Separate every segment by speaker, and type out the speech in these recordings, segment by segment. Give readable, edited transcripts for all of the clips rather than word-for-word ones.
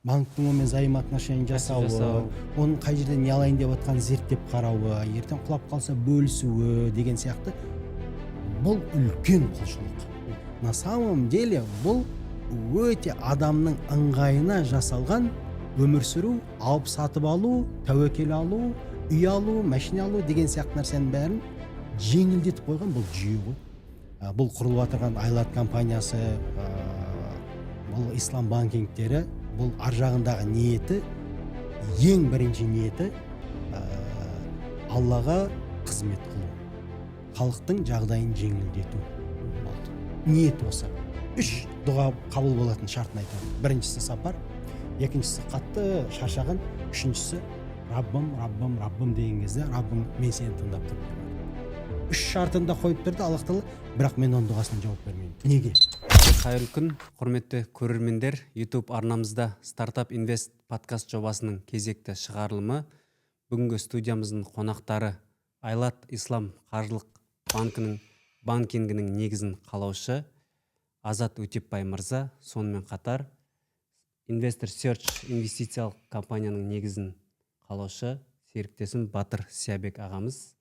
Speaker 1: банктың онымен взаимоотношения жасауы, оның қай жерде не алайын деп отқанын зерттеп қарауы, ертең құлап қалса бөлісуі деген сияқты, бұл үлкен құлшылық. На самом деле бұл өте адамның ыңғайына жасалған өмір сүру, алып сатып алу, тәуекел алу, үй алу, машина алу деген сияқты нәрсенің бәрін жеңілдетіп қойған бұл жүйе ғой. Бұл құрылып отырған Айлат компаниясы, бұл ислам банкингтері, бұл ар жағындағы ниеті, ең бірінші ниеті Аллаға қызмет қылу, халықтың жағдайын жеңілдету. Ниет осы. 3 дұға қабыл болатын шартын айтамын. Біріншісі сапар, екіншісі қатты шаршаған, үшіншісі Раббым деген кезде Раббым мен сені тыңдап тұрмын. 3 шартын да қойып тұрды Аллах Тағала, бірақ мен оның дұғасына жауап бермеймін. Неге?
Speaker 2: Қайырлы күн, құрметті көрермендер. YouTube арнамызда Startup Invest подкаст жобасының кезекті шығарылымы. Бүгінгі студиямыздың қонақтары Айлат Ислам қаржылық банкингінің негізін қалаушы Азат Өтепбай мырза, сонымен қатар Investor Search инвестициялық компанияның негізін қалаушы серіктесім Батыр Сиябек ағамыз.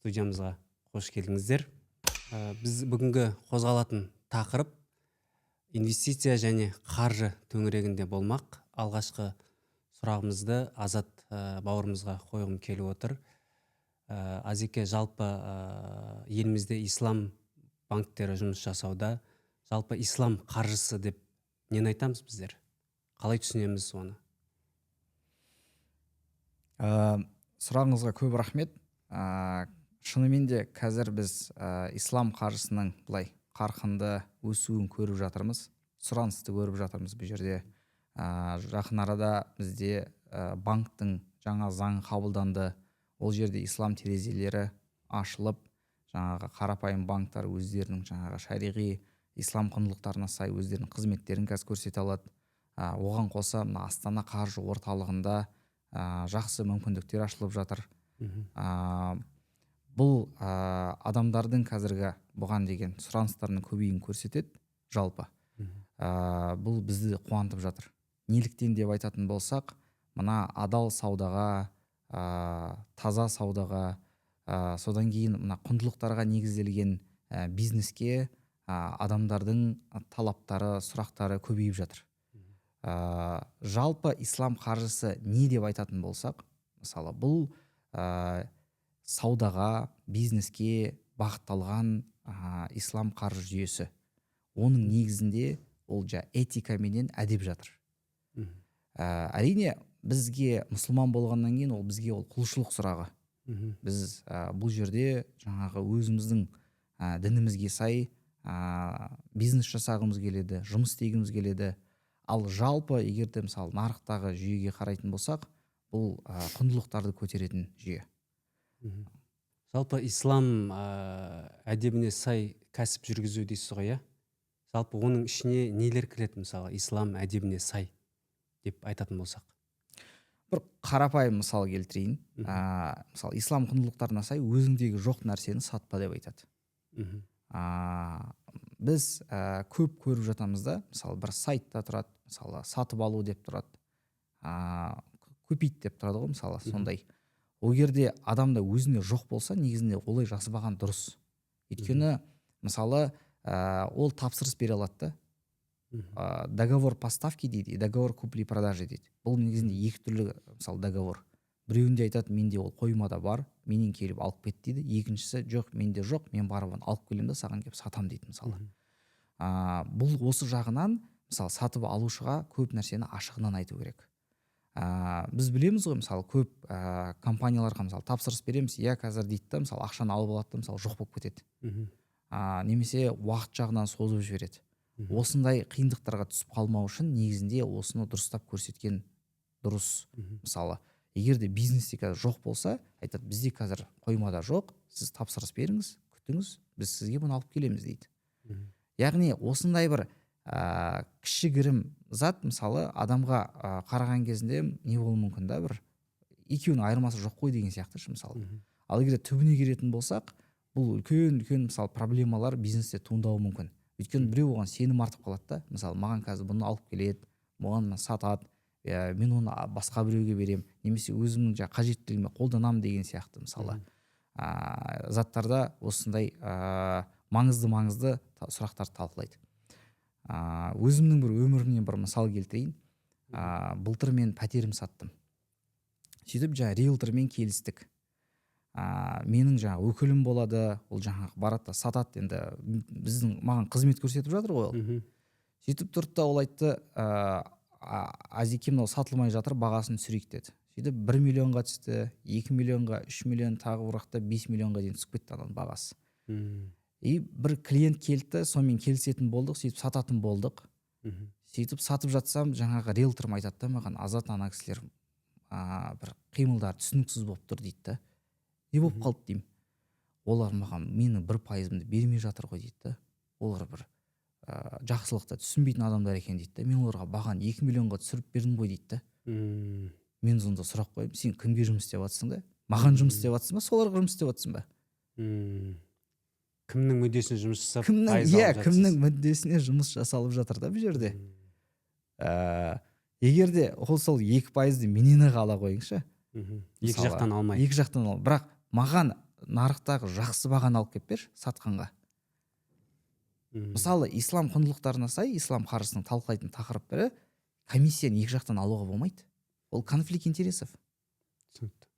Speaker 2: Студиямызға қош келдіңіздер. Біз бүгінгі қозғалатын тақырып инвестиция және қаржы төңірегінде болмақ. Алғашқы сұрағымызды Азат бауырымызға қойғым келіп отыр. Азеке, жалпы елімізде ислам банктері жұмыс жасауда, жалпы ислам қаржысы деп нені айтамыз біздер? Қалай түсінеміз оны?
Speaker 3: Сұрағыңызға көп рахмет. Шынымен де қазір біз ислам қаржысының былай қарқынды өсуін көріп жатырмыз, сұранысты көріп жатырмыз. Бұл жерде жақын арада бізде банктың жаңа заң қабылданды. Ол жерде ислам терезелері ашылып, жаңағы қарапайым банктар өздерінің жаңағы шариғи ислам құндылықтарына сай өздерінің қызметтерін қазір көрсете алады. Оған қоса Астана қаржы орталығында жақсы мүмкіндіктер ашылып жатыр. Бұл адамдардың қазіргі бұған деген сұраныстарының көбейін көрсетеді жалпы. Бұл бізді қуантып жатыр. Неліктен деп айтатын болсақ, мына адал саудаға, таза саудаға, содан кейін мына құндылықтарға негізделген бизнеске адамдардың талаптары, сұрақтары көбейіп жатыр. Жалпы ислам қаржысы не деп айтатын болсақ, мысалы бұл саудаға, бизнеске бағытталған ислам қаржы жүйесі. Оның негізінде ол этика менен әдеп жатыр. Әрине бізге мұсылман болғаннан кейін бізге құлшылық сұрағы. Біз бұл жерде жаңағы өзіміздің дінімізге сай бизнес жасағымыз келеді, жұмыс істегіміз келеді. Ал жалпы егерде мысалы нарықтағы жүйеге қарайтын болсақ, бұл құндылықтарды көтеретін жүйе.
Speaker 2: Жалпы ислам әдебіне сай кәсіп жүргізу дейсіз ғой, иә? Жалпы оның ішіне нелер кіреді, мысалы, ислам әдебіне сай деп айтатын болсақ?
Speaker 3: Бір қарапайым мысал келтірейін. Мысалы, ислам құндылықтарына сай өзіңдегі жоқ нәрсені сатпа деп айтады. Біз көп көріп жатамыз да, мысалы, бір сайтта тұрады, мысалы, сатып алу деп тұрады, көпейт деп тұрады ғой, мысалы, сондай. Ол жерде адамда өзінде жоқ болса, негізінде олай жазбаған дұрыс. Өйткені, мысалы, ол тапсырыс бере алады да. Договор поставки дейді, договор купли-продажи дейді. Бұл негізінде екі түрлі, мысалы, договор. Біреуінде айтады, менде ол қоймада бар, менен келіп алып кет дейді. Екіншісі, жоқ, менде жоқ, мен барып алып келем да саған келіп сатам дейді, мысалы. Бұл осы жағынан, мысалы, сатып алушыға көп нәрсені ашығынан айту керек. Біз білеміз ғой, мысалы, көп компанияларға мысалы тапсырыс береміз, қазір дейді да, мысалы, ақшаны алып алады да, мысалы, жоқ болып кетеді. Немесе уақыт жағынан созып жібереді. Осындай қиындықтарға түсіп қалмау үшін негізінде осыны дұрыстап көрсеткен дұрыс. Мысалы, егерде бизнесте қазір жоқ болса, айтады, бізде қазір қоймада жоқ, сіз тапсырыс беріңіз, күтіңіз, біз сізге бұны алып келеміз дейді. Яғни осындай бір кішігірім зат, мысалы, адамға қараған кезінде не болуы мүмкін да, бір екеуінің айырмасы жоқ қой деген сияқты, мысалы. Ал егер түбіне келетін болсақ, бұл үлкен мысалы проблемалар бизнесте туындауы мүмкін. Өйткені біреу оған сенім артып қалады да, мысалы, маған қазір бұны алып келеді, бұған сатады, мен оны басқа біреуге берем, немесе өзімнің қажеттілігіме қолданамын деген сияқты мысалы заттарда осындай маңызды сұрақтарды талқылайды. Өзімнің бір өмірімнен бір мысал келтірейін. Былтыр мен пәтерім саттым. Сөйтіп риэлтормен келістік. Менің өкілім болады, ол барады да сатады, енді маған қызмет көрсетіп жатыр ғой ол. Сөйтіп тұрды да ол айтты, Азеке мынау сатылмай жатыр, бағасын түсірейік деді. Сөйтіп 1 миллионға түсті, 2 миллионға, 3 миллион, тағы бірақта 5 миллионға дейін түсіп кетті ананың бағасы. И бір клиент келді, сонымен келісетін болдық, сөйтіп сататын болдық. Сөйтіп сатып жатсам, жаңағы риэлторым айтады да маған, Азат, ана кісілер бір қимылдар түсініксіз болып тұр дейді да. Не болып қалды деймін. Олар маған менің 1%-ымды бермей жатыр ғой дейді да. Олар бір жақсылықта түсінбейтін адамдар екен дейді да. Мен оларға бағаны 2 миллионға түсіріп бердім ғой дейді да. Мен сонда сұрақ қойдым, сен кімге жұмыс істеп жатсың да? Маған жұмыс істеп жатсың ба, соларға жұмыс істеп жатсың ба?
Speaker 2: Кімнің мүддесіне жұмыс жасап,
Speaker 3: кімнің мүддесіне жұмыс жасалып жатыр да бұл жерде. Егер де сол 2%-ды менен ала қойыңызшы.
Speaker 2: Екі жақтан алмай.
Speaker 3: Екі жақтан ал. Бірақ маған нарықтағы жақсы бағаны алып келіп берші сатқанға. Мысалы, ислам құндылықтарына сай, ислам қаржысының талқылайтын тақырыптары комиссияны екі жақтан алуға болмайды. Ол конфликт интересов.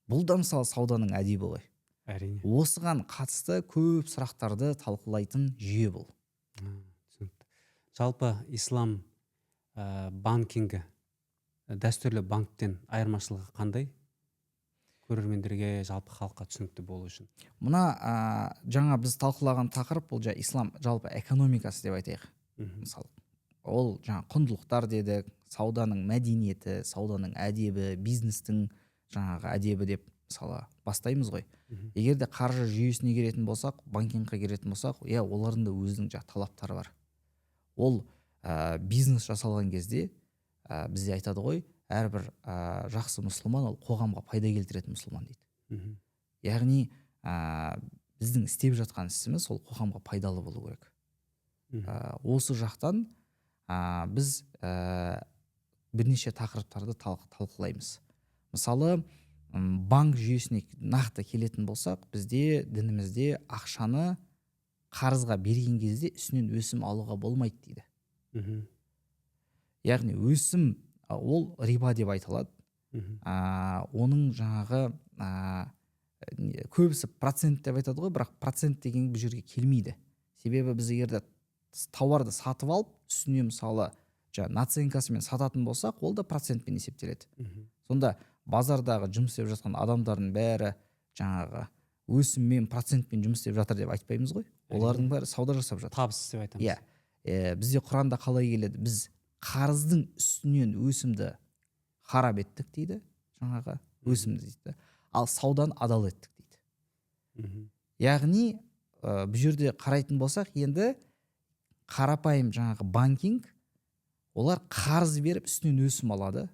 Speaker 3: Бұл да мысалы сауданың әдебі ғой.
Speaker 2: Әрине.
Speaker 3: Осыған қатысты көп сұрақтарды талқылайтын жүйе бұл.
Speaker 2: Жалпы ислам банкингі дәстүрлі банктен айырмашылығы қандай? Көрермендерге, жалпы халыққа түсінікті болу үшін.
Speaker 3: Мына жаңа біз талқылаған тақырып бұл ислам жалпы экономикасы деп айтайық. Мысалы, ол құндылықтар дедік, сауданың мәдениеті, сауданың әдебі, бизнестің жаңағы әдебі деп мысалы бастаймыз ғой. Егер де қаржы жүйесіне келетін болсақ, банкингқа келетін болсақ, олардың да өзінің талаптары бар. Ол бизнес жасалған кезде бізде айтады ғой, әрбір жақсы мұсылман ол қоғамға пайда келтіретін мұсылман дейді. Яғни біздің істеп жатқан ісіміз ол қоғамға пайдалы болу керек. Осы жақтан біз бірнеше тақырыптарды талқылаймыз. Мысалы, банк жүйесіне нақты келетін болсақ, бізде дінімізде ақшаны қарызға берген кезде үстінен өсім алуға болмайды дейді. Яғни өсім ол риба деп айтылады. Оның жаңағы көбісі процент деп айтады ғой, бірақ процент деген бұл жерге келмейді. Себебі біз егерде тауарды сатып алып, үстіне мысалы наценкасымен сататын болсақ, ол да процентпен есептеледі. Сонда базардағы жұмыс істеп жатқан адамдардың бәрі жаңағы өсіммен, процентпен жұмыс істеп жатыр деп айтпаймыз ғой. Олардың бәрі сауда жасап жатыр.
Speaker 2: Табыс деп айтамыз.
Speaker 3: Бізде Құранда қалай келеді? Біз қарыздың үстінен өсімді харап еттік дейді, жаңағы өсімді дейді. Ал саудан адал еттік дейді. Яғни бұл жерде қарайтын болсақ, енді қарапайым жаңағы банкинг, олар қарыз беріп үстінен өсім алады.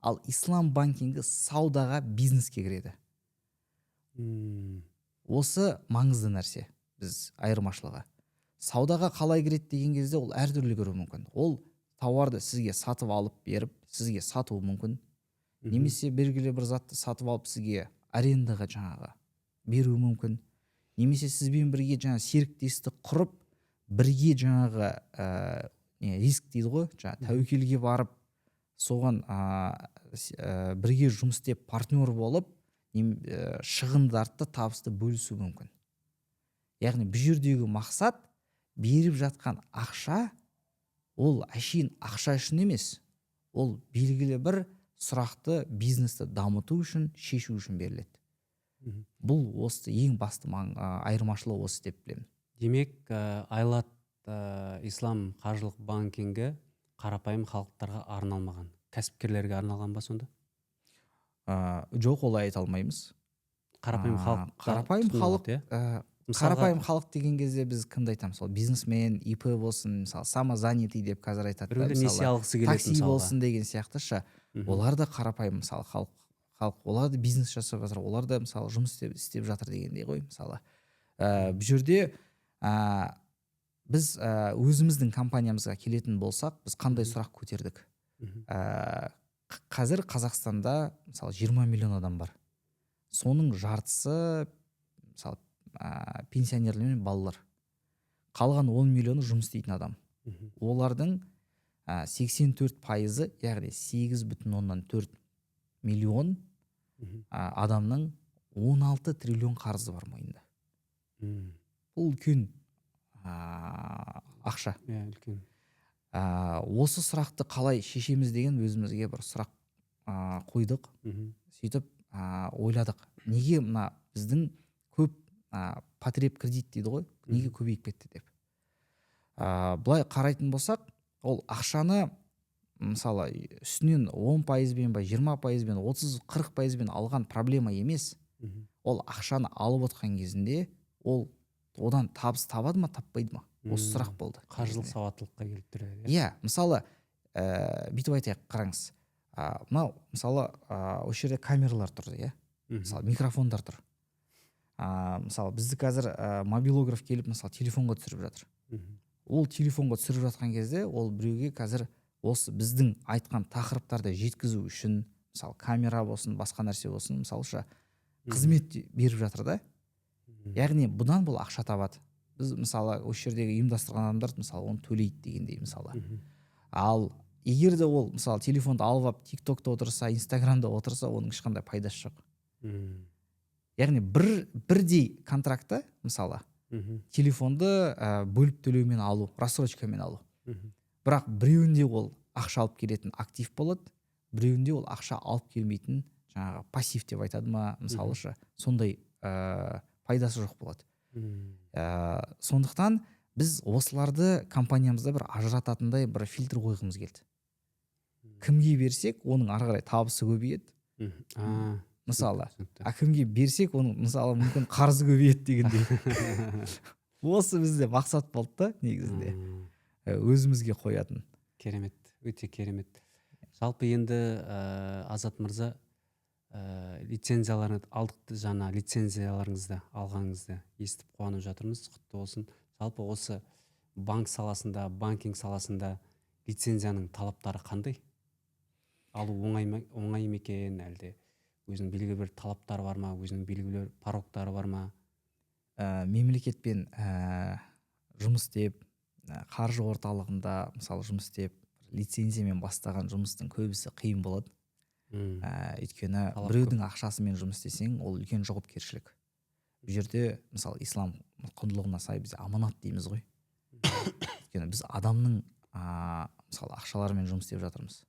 Speaker 3: Ал ислам банкингі саудаға, бизнеске кіреді. Осы маңызды нәрсе біз айырмашылығы. Саудаға қалай кіреді деген кезде ол әртүрлі кіруі мүмкін. Ол тауарды сізге сатып алып беріп, сізге сатуы мүмкін. Немесе белгілі бір затты сатып алып сізге арендаға жаңағы беруі мүмкін. Немесе сізбен бірге жаңағы серіктестік құрып, бірге жаңағы риск дейді ғой, тәуекелге барып, соған бірге жұмыс істеп партнер болып, шығындарды табысты бөлісу мүмкін. Яғни бұл жердегі мақсат беріп жатқан ақша ол әшейін ақша үшін емес, ол белгілі бір сұрақты бизнесті дамыту үшін, шешу үшін беріледі. Бұл осы ең басты айырмашылығы осы деп білемін.
Speaker 2: Демек, Айлат ислам қаржылық банкингі қарапайым халықтарға арналмаған, кәсіпкерлерге арналған ба сонда?
Speaker 3: Жоқ, олай айта алмаймыз.
Speaker 2: Қарапайым
Speaker 3: халық деген кезде біз кімді айтамыз? Бизнесмен, ИП болсын, мысалы самозанятый деп қазір айтады.
Speaker 2: Біреулер несие алғысы келетін
Speaker 3: такси болсын деген сияқты ше. Олар да қарапайым мысалы халық, олар да бизнес жасап жатыр, олар да мысалы жұмыс істеп жатыр дегендей ғой мысалы. Бұл жерде біз өзіміздің компаниямызға келетін болсақ, біз қандай сұрақ көтердік? қазір Қазақстанда мысалы 20 миллион адам бар. Соның жартысы мысалы пенсионерлер мен балалар. Қалған 10 миллионы жұмыс істейтін адам. Олардың 84%, яғни 8,4 миллион адамның 16 триллион қарызы бар мойнында. Бұл үлкен ақша.
Speaker 2: Иә, үлкен.
Speaker 3: Осы сұрақты қалай шешеміз деген өзімізге бір сұрақ қойдық. Сөйтіп ойладық. Неге мына біздің көп потреб кредит дейді ғой, неге көбейіп кетті деп. Былай қарайтын болсақ, ол ақшаны мысалы үстінен 10%-бен ба 20%-бен 30-40%-бен алған проблема емес. Ол ақшаны алып отқан кезінде ол одан табыс табады ма, таппайды ма? Осы сұрақ болды.
Speaker 2: Қаржылық сауаттылыққа келіп тұрады.
Speaker 3: Иә, мысалы бүйтіп айтайық, қараңыз. Мынау мысалы осы жерде камералар тұр, иә. Мысалы микрофондар тұр. Мысалы бізді қазір мобилограф келіп мысалы телефонға түсіріп жатыр. Ол телефонға түсіріп жатқан кезде ол біреуге қазір осы біздің айтқан тақырыптарды жеткізу үшін мысалы камера болсын, басқа нәрсе болсын, мысалша қызмет беріп жатыр да. Яғни бұдан бұл ақша табады. Біз мысалы осы жердегі ұйымдастырған адамдар мысалы оны төлейді дегендей мысалы. Ал егер де ол мысалы телефонды алып алып TikTokта отырса, Instagramда отырса, оның ешқандай пайдасы жоқ. Яғни бірдей контрактта мысалы телефонды бөліп төлеумен алу, рассрочкамен алу. Бірақ біреуінде ол ақша алып келетін актив болады, біреуінде ол ақша алып келмейтін жаңағы пассив деп айтады ма, мысалыша сондай пайдасы жоқ болады. Сондықтан біз осыларды компаниямызда бір ажырататындай бір фильтр қойғымыз келді. Кімге берсек, оның ары қарай табысы көбейеді. Мысалы, кімге берсек, оның мысалы мүмкін қарызы көбейеді дегендей. Осы бізде мақсат болды да негізінде. Өзімізге қоятын.
Speaker 2: Керемет, өте керемет. Жалпы енді Азат мырза, лицензияларды алдық, жаңа лицензияларыңызды алғаныңызды естіп қуанып жатырмыз. Құтты болсын. Жалпы осы банк саласында, банкинг саласында лицензияның талаптары қандай? Алу оңай ма екен, әлде өзінің белгілі бір талаптары бар ма, өзінің белгілі бір порогтары бар ма?
Speaker 3: Мемлекетпен жұмыс істеп, қаржы орталығында мысалы жұмыс істеп, лицензиямен бастаған жұмыстың көбісі қиын болады. Өйткені біреудің ақшасымен жұмыс істесең, ол үлкен жауапкершілік. Бұл жерде мысалы ислам құндылығына сай біз аманат дейміз ғой. Өйткені біз адамның мысалы ақшаларымен жұмыс істеп жатырмыз.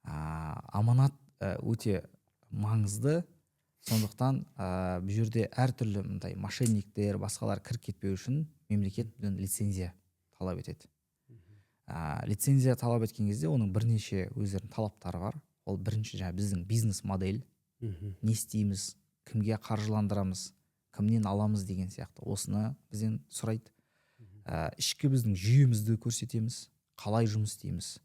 Speaker 3: Аманат өте маңызды. Сондықтан бұл жерде әртүрлі мындай мошенниктер, басқалар кіріп кетпеу үшін мемлекет бізден лицензия талап етеді. Лицензия талап еткен кезде оның бірнеше өздерінің талаптары бар. Ол бірінші біздің бизнес модель, не істейміз, кімге қаржыландырамыз, кімнен аламыз деген сияқты. Осыны бізден сұрайды. Ішкі біздің жүйемізді көрсетеміз, қалай жұмыс істейміз,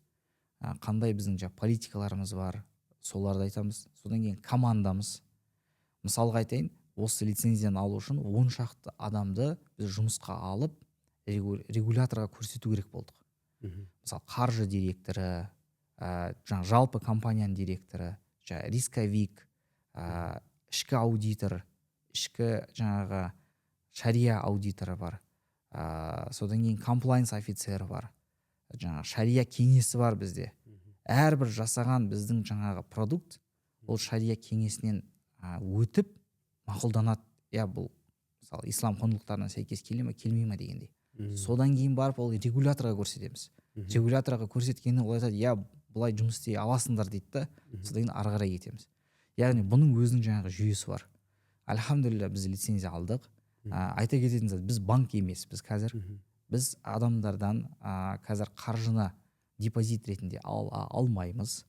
Speaker 3: қандай біздің политикаларымыз бар, соларды айтамыз. Содан кейін командамыз. Мысалға айтайын, осы лицензияны алу үшін 10 шақты адамды біз жұмысқа алып, регуляторға көрсету керек болдық. Мысалы қаржы директоры, жалпы компанияның директоры, рисковик, ішкі аудитор, ішкі жаңағы шария аудиторы бар, содан кейін комплайнс офицері бар, шария кеңесі бар бізде. Әрбір жасаған біздің жаңағы продукт ол шария кеңесінен өтіп мақұлданады. Бұл мысалы ислам құндылықтарына сәйкес келе ме, келмей ме дегендей. Содан кейін барып ол регуляторға көрсетеміз. Регуляторға көрсеткенде ол айтады, бұлай жұмыс істей аласыңдар дейді да, содан кейін ары қарай кетеміз. Яғни бұның өзінің жаңағы жүйесі бар. Альхамдулилля біз лицензия алдық. Айта кететін зат, біз банк емес, біз қазір біз адамдардан қазір қаржыны депозит ретінде алмаймыз.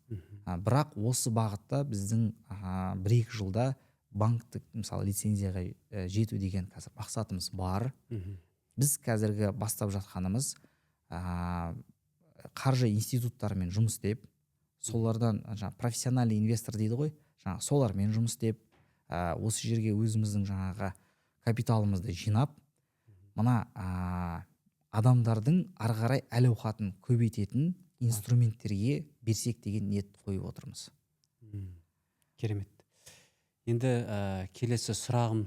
Speaker 3: Бірақ осы бағытта біздің 1-2 жылда банктік мысалы лицензияға жету деген қазір мақсатымыз бар. Біз қазіргі бастап жатқанымыз қаржы институттарымен жұмыс істеп, солардан профессиональный инвестор дейді ғой, солармен жұмыс істеп, осы жерге өзіміздің жаңағы капиталымызды жинап, мына адамдардың ары қарай әл-ауқатын көбейтетін инструменттерге берсек деген ниет қойып отырмыз.
Speaker 2: Керемет. Енді келесі сұрағым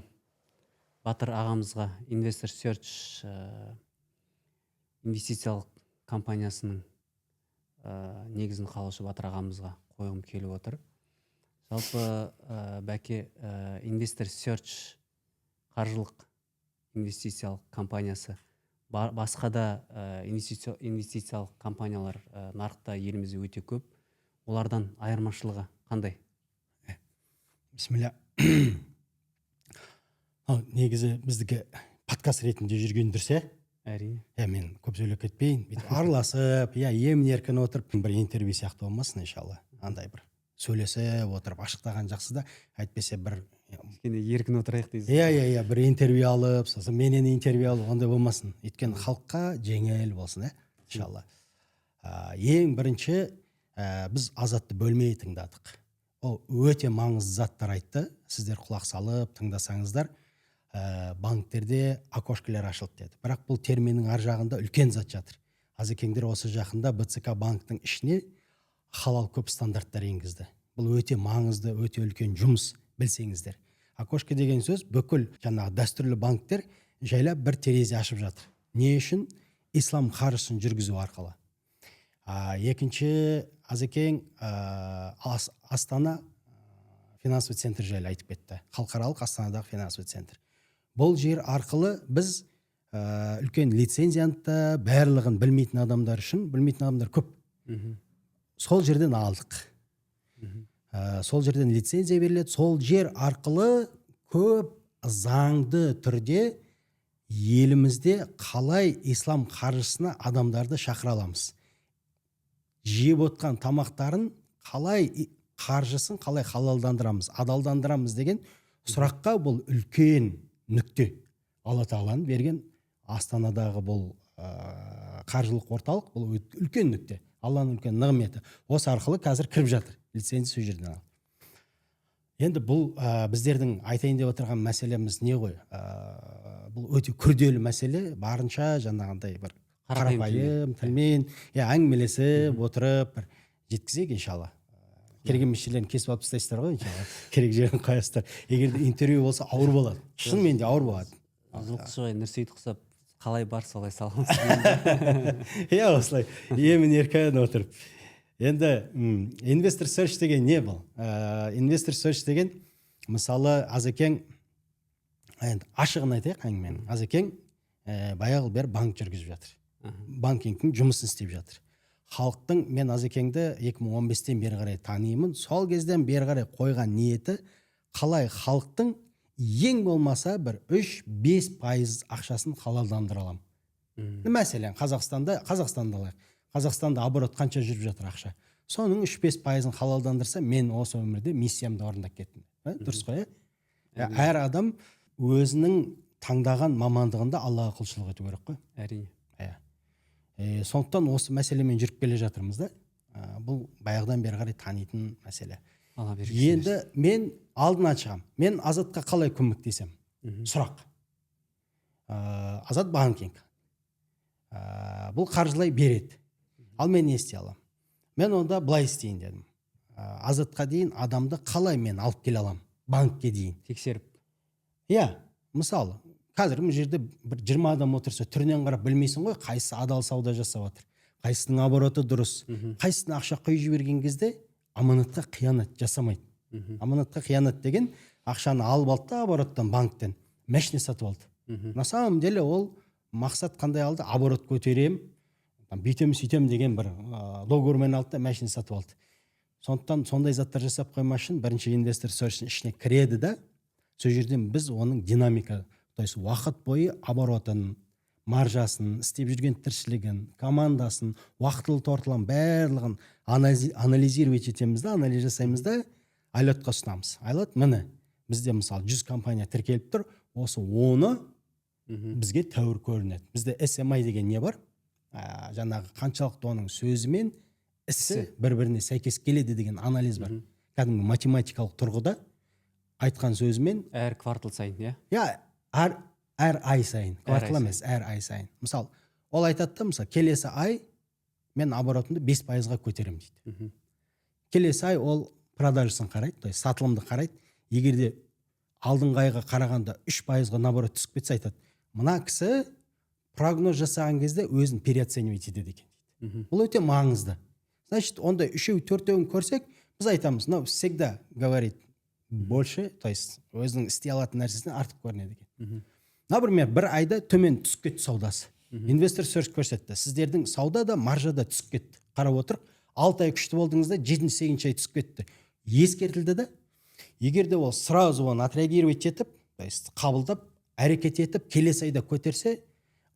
Speaker 2: Батыр ағамызға Investor Search инвестициялық компаниясының негізін қалаушы Батыр ағамызға қойғым келіп отыр. Жалпы бәке Investor Search қаржылық инвестициялық компаниясы басқа да инвестициялық компаниялар нарықта елімізде өте көп. Олардан айырмашылығы қандай?
Speaker 1: Бисмилля. Негізі біздікі подкаст ретінде жүрген дұрыс,
Speaker 2: Әрине.
Speaker 1: Мен көп сөйлеп кетпейін. Араласып, емін еркін отырып, бір интервью сияқты болмасын, иншалла. Андай бір сөйлесіп отырып, ашықтаған жақсы да, әйтпесе бір
Speaker 2: Кішкене еркін отырайық дейсіз.
Speaker 1: бір интервью алып, сосын менен интервью алып, ондай болмасын. Өйткені халыққа жеңіл болсын, иншалла. Ең бірінші біз Азатты бөлмей тыңдадық. Ол өте маңызды заттар айтты. Сіздер құлақ салып тыңдасаңыздар, банктерде окошкалар ашылды деді. Бірақ бұл терминнің ар жағында үлкен зат жатыр. Азекеңдер осы жақында БЦК банктың ішіне халал көп стандарттар енгізді. Бұл өте маңызды, өте үлкен жұмыс, білсеңіздер. Окошка деген сөз бүкіл жаңағы дәстүрлі банктер жайлап бір терезе ашып жатыр. Не үшін? Ислам қаржысын жүргізу арқылы. Екінші, Азекең Астана финансовый центр жайлы айтып кетті. Халықаралық Астанадағы финансовый центр. Бұл жер арқылы біз үлкен лицензиянтты барлығын білмейтін адамдар үшін, білмейтін адамдар көп. Сол жерден алдық. Сол жерден лицензия беріледі. Сол жер арқылы көп заңды түрде елімізде қалай ислам қаржысына адамдарды шақыра аламыз. Жеп отқан тамақтарын қалай қаржысын қалай халалдандырамыз, адалдандырамыз деген сұраққа бұл үлкен нүкте. Алла тағаланың берген Астанадағы бұл қаржылық орталық, бұл үлкен нүкте. Алланың үлкен нығметі. Осы арқылы қазір кіріп жатыр. Лицензия сол жерден алып. Енді бұл біздердің айтайын деп отырған мәселеміз не ғой? Бұл өте күрделі мәселе, барынша жаңағындай бір қарапайым тілмен әңгімелесіп отырып бір жеткізейік иншалла. Керек емес жерлерін кесіп алып тастайсыздар ғой иншалла. Керек жерін қоясыздар. Егер де интервью болса ауыр болады. Шынымен де ауыр болады.
Speaker 2: Жылқышыға нұрсейді құсап қалай бар солай саламыз.
Speaker 1: Осылай емін еркін отырып. Енді Investor Search деген не бұл? Investor Search деген, мысалы, Азекең, ашығын айтайық әңгіменің. Азекең баяғы бері банк жүргізіп жатыр. Банкингтің жұмысын істеп жатыр. Халықтың, мен Азекеңді 2015-тен бері қарай танимын. Сол кезден бері қарай қойған ниеті қалай халықтың ең болмаса бір 3-5% ақшасын халалдандыра алам. Мәселен, Қазақстанда алайық. Қазақстанда оборот қанша жүріп жатыр ақша. Соның 3-5%-ын халалдандырса, мен осы өмірде миссиямды орындап кеттім. Дұрыс қой? Әр адам өзінің таңдаған мамандығында Аллаға құлшылық ету керек қой.
Speaker 2: Әрине.
Speaker 1: Сондықтан осы мәселемен жүріп келе жатырмыз да. Бұл баяғыдан бері қарай танитын мәселе. Енді мен алдынан шығам. Мен Азатқа қалай көмектесем? Сұрақ. Азат банкинг. Бұл қаржылай береді. Ал мен не істей алам? Мен онда былай істейін дедім. Азатқа дейін адамды қалай мен алып келе алам? Банкке дейін.
Speaker 2: Тексеріп.
Speaker 1: Мысалы, қазір бұл жерде бір 20 адам отырса, түрінен қарап білмейсің ғой, қайсысы адал сауда жасап жатыр, қайсының обороты дұрыс, қайсысына ақша құйып жіберген кезде аманатқа қиянат жасамайды. Аманатқа қиянат деген ақшаны алып алды да обороттан, банктен машина сатып алды. На самом деле ол мақсат қандай алды? Оборот көтерем, бүйтем сөйтем деген бір договормен алды да машина сатып алды. Сондықтан сондай заттар жасап қоймас үшін бірінші Investor Search ішіне кіреді да, сол жерден біз оның динамика, то есть уақыт бойы оборотын, маржасын, істеп жүрген тіршілігін, командасын, уақытылы тортылан барлығын анализировать етеміз да, анализ жасаймыз да, айлотқа ұсынамыз. Айлот міне, бізде мысалы 100 компания тіркеліп тұр, осы 10-ы бізге тәуір көрінеді. Бізде SMI деген не бар? Жаңағы қаншалықты оның сөзі мен ісі бір-біріне сәйкес келеді деген анализ бар. Кәдімгі математикалық тұрғыда айтқан сөзімен
Speaker 2: әр квартал сайын,
Speaker 1: әр ай сайын, квартал емес, әр ай сайын. Мысалы, ол айтады да, мысалы, келесі ай мен оборотымды 5%-ға көтерем дейді. келесі ай ол продажасын қарайды, то есть сатылымды қарайды. Егер де алдыңғы айға қарағанда 3%-ға наоборот түсіп кетсе, айтады, мына кісі прогноз жасаған кезде өзін переоценивать етеді екен дейді. Бұл өте маңызды. Значит, онда үшеу төртеуін көрсек, біз айтамыз, но всегда говорит больше, то есть өзінің істей алатын нәрсесінен артық көрінеді екен. Например, бір айда төмен түсіп кетті саудасы. Инвестор серч көрсетті, сіздердің саудада маржада түсіп кетті. Қарап отырып, 6 ай күшті болдыңызда 7-8 ай түсіп кетті. Ескертілді да. Егер де ол сразу оны отреагировать етіп, то есть қабылдап, әрекет етіп, келесі айда көтерсе,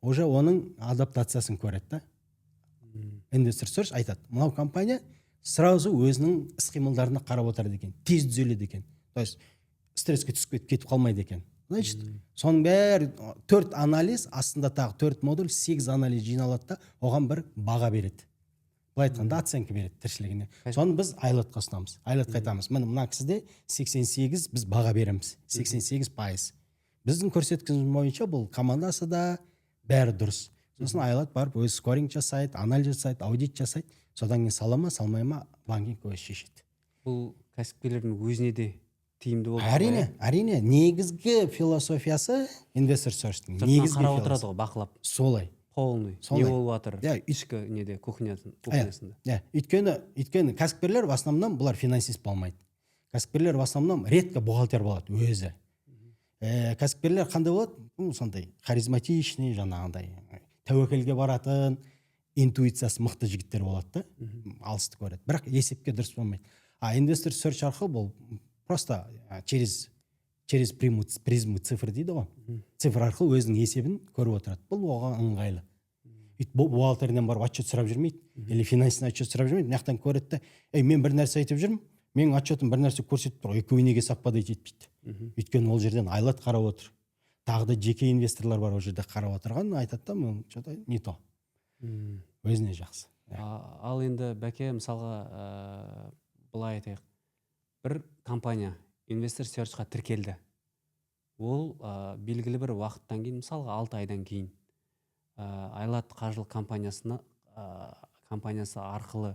Speaker 1: уже оның адаптациясын көреді да. Инвестор серч айтады, мынау компания сразу өзінің іс-қимылдарына қарап отырады екен, тез түзеледі екен. То есть стресске түсіп кетіп қалмайды екен. Значит, соның бәрі 4 анализ, астында тағы 4 модуль, 8 анализ жиналады да, оған бір баға береді. Былай айтқанда оценка береді тіршілігіне. Соны біз айлатқа ұсынамыз. Айлатқа айтамыз, мына кісіде 88 біз баға береміз. 88%. Біздің көрсеткішіміз бойынша бұл командасы да бәрі дұрыс. Сосын айлат барып өз скоринг жасайды, анализ жасайды, аудит жасайды. Содан кейін сала ма, салмай ма, банкинг өзі шешеді.
Speaker 2: Бұл кәсіпкерлердің өзіне де тиімді болды.
Speaker 1: Әрине, негізгі философиясы инвестор серчтің.
Speaker 2: Негізгі қарап отырады ғой, бақылап.
Speaker 1: Солай.
Speaker 2: Полный. Не болып жатыр? Ішкі неде, кухнясында.
Speaker 1: Өйткені кәсіпкерлер в основном бұлар финансист болмайды. Кәсіпкерлер в основном редко бухгалтер болады өзі. Кәсіпкерлер қандай болады? Сондай харизматичный, жаңағындай тәуекелге баратын, интуициясы мықты жігіттер болады да, алысты көреді. Бірақ есепке дұрыс болмайды. А инвестор серч арқылы бұл просто через призму цифр дейді ғой. Цифр арқылы өзінің есебін көріп отырады. Бұл оған ыңғайлы. Бухгалтерден барып отчет сұрап жүрмейді, или финансистен отчет сұрап жүрмейді. Мынаяқтан көреді де, мен бір нәрсе айтып жүрмін, менің отчетым бір нәрсе көрсетіп тұр, екеуі неге совпадать етпейді. Өйткені ол жерден айлат қарап отыр. Тағы да жеке инвесторлар бар, ол жерде қарап отырған, айтады да, что-то не то. Өзіне жақсы.
Speaker 2: Ал енді бәке, мысалға былай айтайық, бір компания инвестор серчқа тіркелді. Ол белгілі бір уақыттан кейін, мысалға 6 айдан кейін айлат қаржылық компаниясы арқылы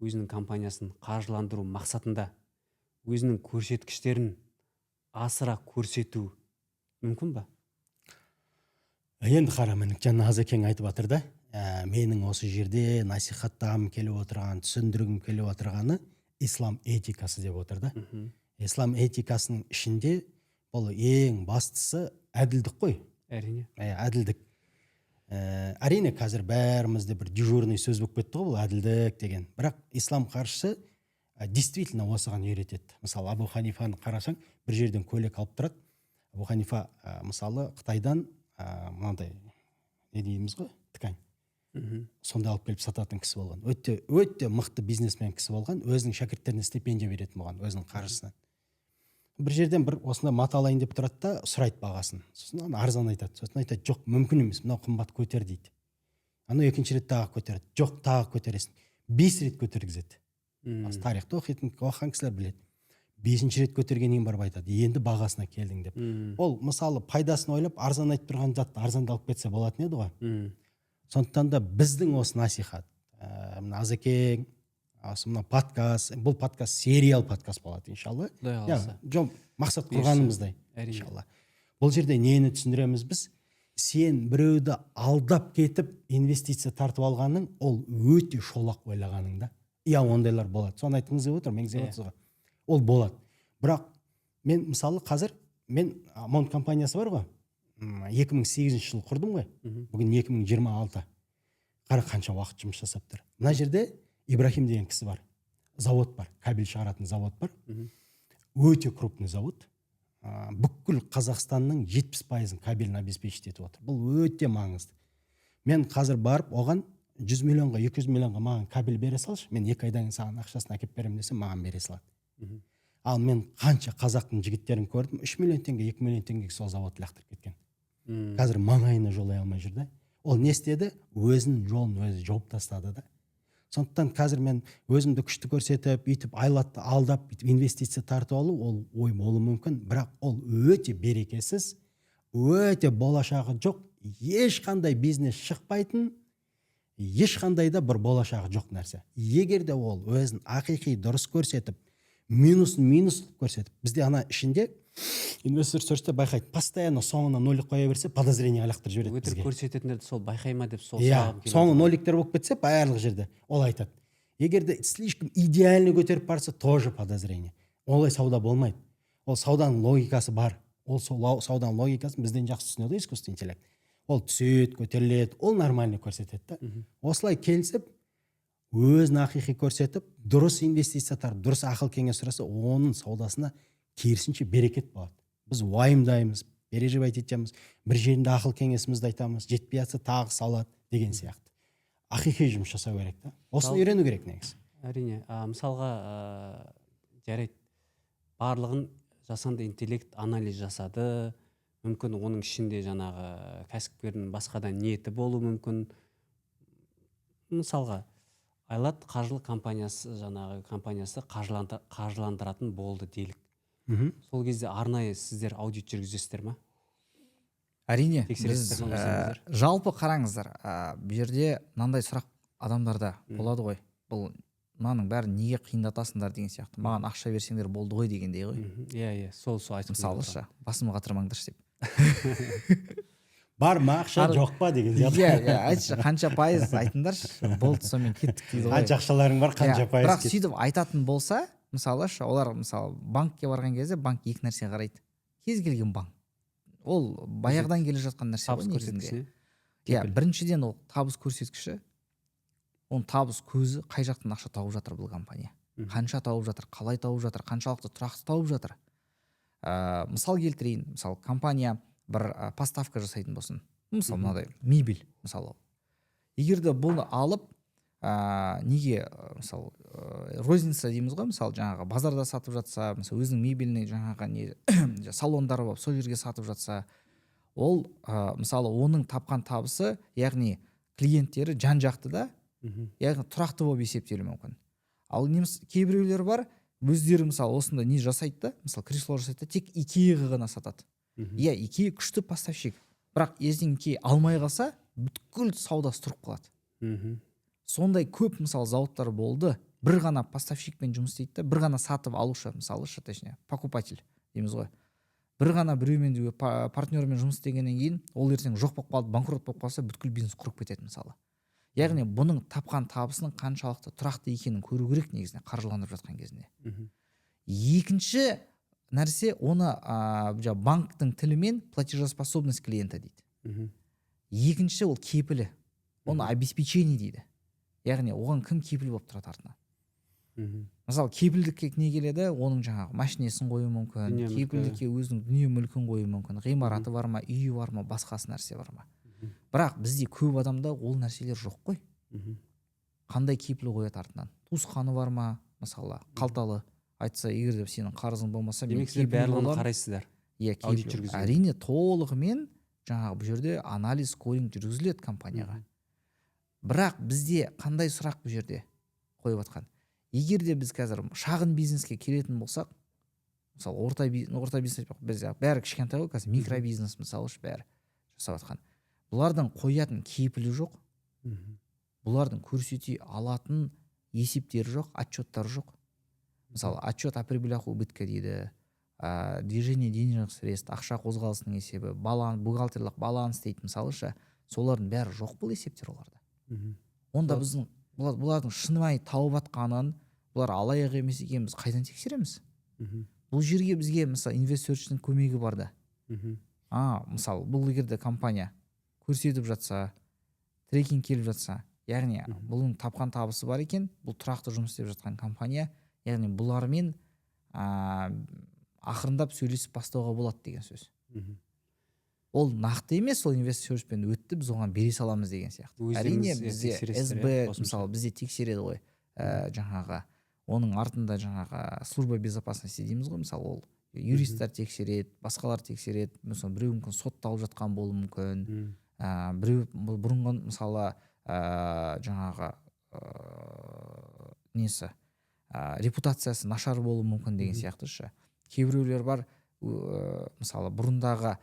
Speaker 2: өзінің компаниясын қаржыландыру мақсатында өзінің көрсеткіштерін асыра көрсету мүмкін ба?
Speaker 1: Енді қара, жаңа Азекең айтып жатыр да, менің осы жерде насихаттағым келіп отырған, түсіндіргім келіп отырғаны ислам этикасы деп отыр да. Ислам этикасының ішінде бұл ең бастысы әділдік қой.
Speaker 2: Әрине.
Speaker 1: Әділдік. Әрине қазір бәрімізде бір дежурный сөз болып кетті ғой, бұл әділдік деген. Бірақ ислам қаржысы действительно осыған үйретеді. Мысалы, Абу Ханифаны қарасаң, бір жерден көйлек алып тұрады. Абу Ханифа мысалы Қытайдан мынандай не дейміз ғой, ткань. Сонда алып келіп сататын кісі болған. Өте мықты бизнесмен кісі болған, өзінің шәкірттеріне стипендия беретін болған, өзінің қаржысынан. Бір жерден бір осында мат алайын деп тұрады да, сұрайды бағасын. Сосын арзан айтады. Сосын айтады, жоқ, мүмкін емес, мынау қымбат көтер дейді. Ана екінші рет тағы көтереді. Жоқ, тағы көтересің. 5 рет көтергізеді. Тарихты оқыған кісілер біледі. 5-ші рет көтергеннен барып айтады, енді бағасына келдің деп. Ол мысалы пайдасын ойлап арзан айтып тұрған затты арзандалып кетсе болатын еді ғой. Сондықтан да біздің осы насихат, Азекең, мына подкаст, бұл подкаст сериал подкаст болады, иншалла. Мақсат құрғанымыздай, иншалла. Бұл жерде нені түсіндіреміз біз? Сен біреуді алдап кетіп инвестиция тартып алғаның, ол өте шолақ ойлағаның да. Ондайлар болады. Соны айтқыңыз деп отыр, мен деп отырсыз ғой. Ол болады. Бірақ мен мысалы қазір Монт компаниясы бар ғой. 2008 жыл құрдым ғой. Бүгін 2026. Қара қанша уақыт жұмыс жасап тұр. Мына жерде Ибрахим деген кісі бар. Завод бар, кабель шығаратын завод бар. Өте крупный завод. Бүкіл Қазақстанның 70%-ын кабельін обеспечить етіп отыр. Бұл өте маңызды. Мен қазір барып оған 100 миллионға, 200 миллионға маған кабель бере салшы, мен 2 айдан саған ақшасын әкеп беремін десем, маған бере салады. Ал мен қанша қазақтың жігіттерін көрдім, 3 миллион теңге, 2 миллион теңге сол завод лақтырып кеткен. Қазір маңайына жолай алмай жүрді. Ол не істеді? Өзінің жолын өзі жауып тастады да. Сондықтан қазір мен өзімді күшті көрсетіп, бүйтіп айлатты алдап, бүйтіп инвестиция тартып алу, ол ой болуы мүмкін, бірақ ол өте берекесіз, өте болашағы жоқ, ешқандай бизнес шықпайтын, ешқандай да бір болашағы жоқ нәрсе. Егер де ол өзін ақиқи дұрыс көрсетіп, минус қылып көрсетіп, бізде ана ішінде инвестор сөрсте байқайды, постоянно соңына нолик қоя берсе подозрение лақтырып жібереді
Speaker 2: өтірік
Speaker 1: бізге.
Speaker 2: көрсететіндерді сол байқай ма деп сол
Speaker 1: Иә,
Speaker 2: сұрағым келіп
Speaker 1: соңы
Speaker 2: отыр.
Speaker 1: ноликтер болып кетсе барлық жерде ол айтады. Егер де слишком идеально көтеріп барса, тоже подозрение. Олай сауда болмайды. Ол сауданың логикасы бар. Ол сол сауданың логикасын бізден жақсы түсінеді искусственный интеллект. Ол түседі, көтеріледі, ол нормально көрсетеді да. Осылай келісіп, өзін ақиқи көрсетіп, дұрыс инвестиция тартып, дұрыс ақыл кеңес сұраса, оның саудасына керісінше берекет болады. Біз уайымдаймыз, переживать етеміз, бір жерінде ақыл кеңесімізді айтамыз, жетпей жатса тағы салады деген сияқты. Ақиқи жұмыс жасау керек та. Осыны үйрену керек негізі.
Speaker 2: Әрине, мысалға жарайды, барлығын жасанды интеллект анализ жасады, мүмкін оның ішінде жаңағы кәсіпкердің басқадан ниеті болуы мүмкін. Мысалға Айлат қаржылық компаниясы қаржыландыратын болды делік. Сол кезде арнайы сіздер аудит жүргізесіздер ма?
Speaker 3: Әрине,
Speaker 2: Тексересіздер ме өздеріңіздер?
Speaker 3: жалпы қараңыздар, бұл жерде мынандай сұрақ адамдарда болады ғой. Бұл мынаның бәрін неге қиындатасыңдар деген сияқты. Маған ақша берсеңдер болды ғой дегендей ғой.
Speaker 2: Иә, сол айтып
Speaker 3: Мысалыша, басымға қатырмаңдаршы деп.
Speaker 1: Бар ма ақша жоқ па деген сияқты.
Speaker 3: Иә, айтшы, қанша пайыз айтыңдаршы, болды сонымен кеттік дейді ғой.
Speaker 1: Қанша ақшаларың бар, қанша пайыз.
Speaker 3: Бірақ сөйтіп айтатын болса, мысалы олар мысалы банкке барған кезде банк екі нәрсе қарайды. Кез келген банк. Ол баяғыдан келе жатқан нәрсе ғой негізінде. Иә, біріншіден ол табыс көрсеткіші. Оның табыс көзі қай жақтан ақша тауып жатыр бұл компания. Қанша тауып жатыр, қалай тауып жатыр, қаншалықты тұрақты тауып жатыр. Мысал келтірейін, мысалы компания бір поставка жасайтын болсын. Мысалы мынадай мебель, мысалы. Егер де бұны алып, неге мысалы розница дейміз ғой, мысалы жаңағы базарда сатып жатса, мысалы өзінің мебельіне жаңағы не салондары болып сол жерге сатып жатса, ол мысалы оның тапқан табысы, яғни клиенттері жан жақты да, яғни тұрақты болып есептелуі мүмкін. Ал кейбіреулер бар, өздері мысалы осында не жасайды да, мысалы кресло жасайды да, тек IKEA ғана сатады. Иә, IKEA күшті поставщик, бірақ ертең IKEA алмай қалса, бүткіл саудасы тұрып қалады. Сондай көп мысалы зауыттар болды, бір ғана поставщикпен жұмыс істейді да, бір ғана сатып алушы, мысалы точнее, покупатель дейміз ғой. Бір ғана біреумен партнермен жұмыс істегеннен кейін, ол ертең жоқ болып қалды, банкрот болып қалса, бүткіл бизнес құрып кетеді мысалы. Яғни бұның тапқан табысының қаншалықты тұрақты екенін көру керек негізінде қаржыландырып жатқан кезінде. Екінші нәрсе, оны банктың тілімен платежеспособность клиента дейді. Екінші ол кепілі, оны обеспечение дейді. Яғни оған кім кепіл болып тұрады артынан. Мысалы кепілдікке не келеді, оның жаңағы машинесін қою мүмкін, кепілдікке өзінің дүние мүлкін қою мүмкін, ғимараты бар ма, үйі бар ма, басқасы нәрсе бар ма. Бірақ бізде көп адамда ол нәрселер жоқ қой. Қандай кепіл қояды артынан? Туысқаны бар ма, мысалы қалталы айтса, егер де сенің қарызың болмаса,
Speaker 2: демек сіздер барлығын қарайсыздар.
Speaker 3: Иә, әрине толығымен жаңағы бұл жерде анализ, скоринг жүргізіледі компанияға. Бірақ бізде қандай сұрақ бұл жерде қойып жатқан? Егер де біз қазір шағын бизнеске келетін болсақ, мысалы орта бизнес біз бәрі кішкентай ғой, қазір микробизнес мысалы бәрі жасап жатқан. Бұлардың қоятын кепілі жоқ. Бұлардың көрсете алатын есептері жоқ, отчеттары жоқ. Мысалы отчет о прибылях убытка дейді, движение денежных средств, ақша қозғалысының есебі, бухгалтерлік баланс дейді, мысалыша, солардың бәрі жоқ бұл есептер оларда. Онда біздің бұлардың шынымен тауып атқанын, бұлар алаяқ емес екенін біз қайдан тексереміз? Бұл жерге бізге мысалы инвесторчының көмегі бар да. Мысалы бұл егерде компания көрсетіп жатса, трекинг келіп жатса, яғни бұның тапқан табысы бар екен, бұл тұрақты жұмыс істеп жатқан компания, яғни бұлармен ақырындап сөйлесіп бастауға болады деген сөз. Ол нақты емес, ол инвестиционспен өтті, біз оған бере саламыз деген сияқты. Әрине бізде СБ мысалы бізде тексереді ғой, жаңағы оның артында жаңағы служба безопасности дейміз ғой, мысалы ол юристтер тексереді, басқалар тексереді, мысалы біреу мүмкін сотталып жатқан болуы мүмкін, біреу бұрынғы мысалы жаңағы несі репутациясы нашар болуы мүмкін деген сияқтышы. Кейбіреулер бар, мысалы бұрындағы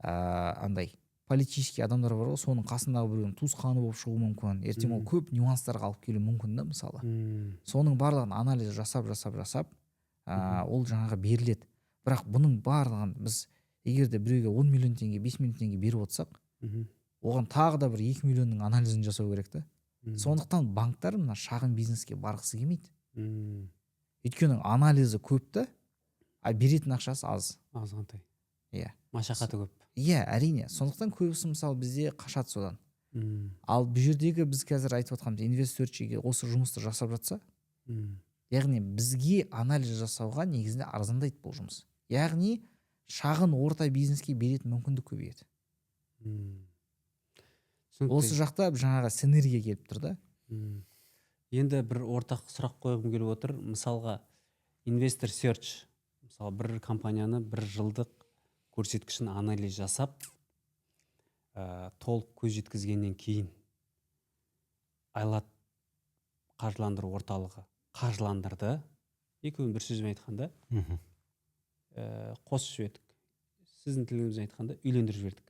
Speaker 3: андай политический адамдар бар ғой, соның қасындағы біреудің туысқаны болып шығуы мүмкін, ертең ол көп нюанстарға алып келуі мүмкін да, мысалы. Соның барлығын анализ жасап ол жаңағы беріледі. Бірақ бұның барлығын біз егер де біреуге 10 миллион теңге 5 миллион теңге беріп отырсақ, оған тағы да бір 2 миллионның анализін жасау керек та. Сондықтан банктар мына шағын бизнеске барғысы келмейді. Өйткені анализі көп та, а беретін ақшасы аз.
Speaker 2: Азғантай.
Speaker 3: Иә.
Speaker 2: Машақаты көп.
Speaker 3: Иә, әрине. Сондықтан көбісі мысалы бізде қашады содан. Ал бұл жердегі біз қазір айтып отқанымыз инвестөрчіге осы жұмысты жасап жатса, яғни бізге анализ жасауға негізінде арзандайды бұл жұмыс. Яғни шағын орта бизнеске беретін мүмкіндік көбейеді. Осы жақта жаңағы синергия келіп тұр да.
Speaker 2: Енді бір ортақ сұрақ қойғым келіп отыр. Мысалға инвестор серч, мысалы бір компанияны бір жылдық көрсеткішін анализ жасап, толық көз жеткізгеннен кейін Айлат қаржыландыру орталығы қаржыландырды. Екеуін бір сөзбен айтқанда, қосып жібердік. Сіздің тіліңізбен айтқанда, үйлендіріп жібердік.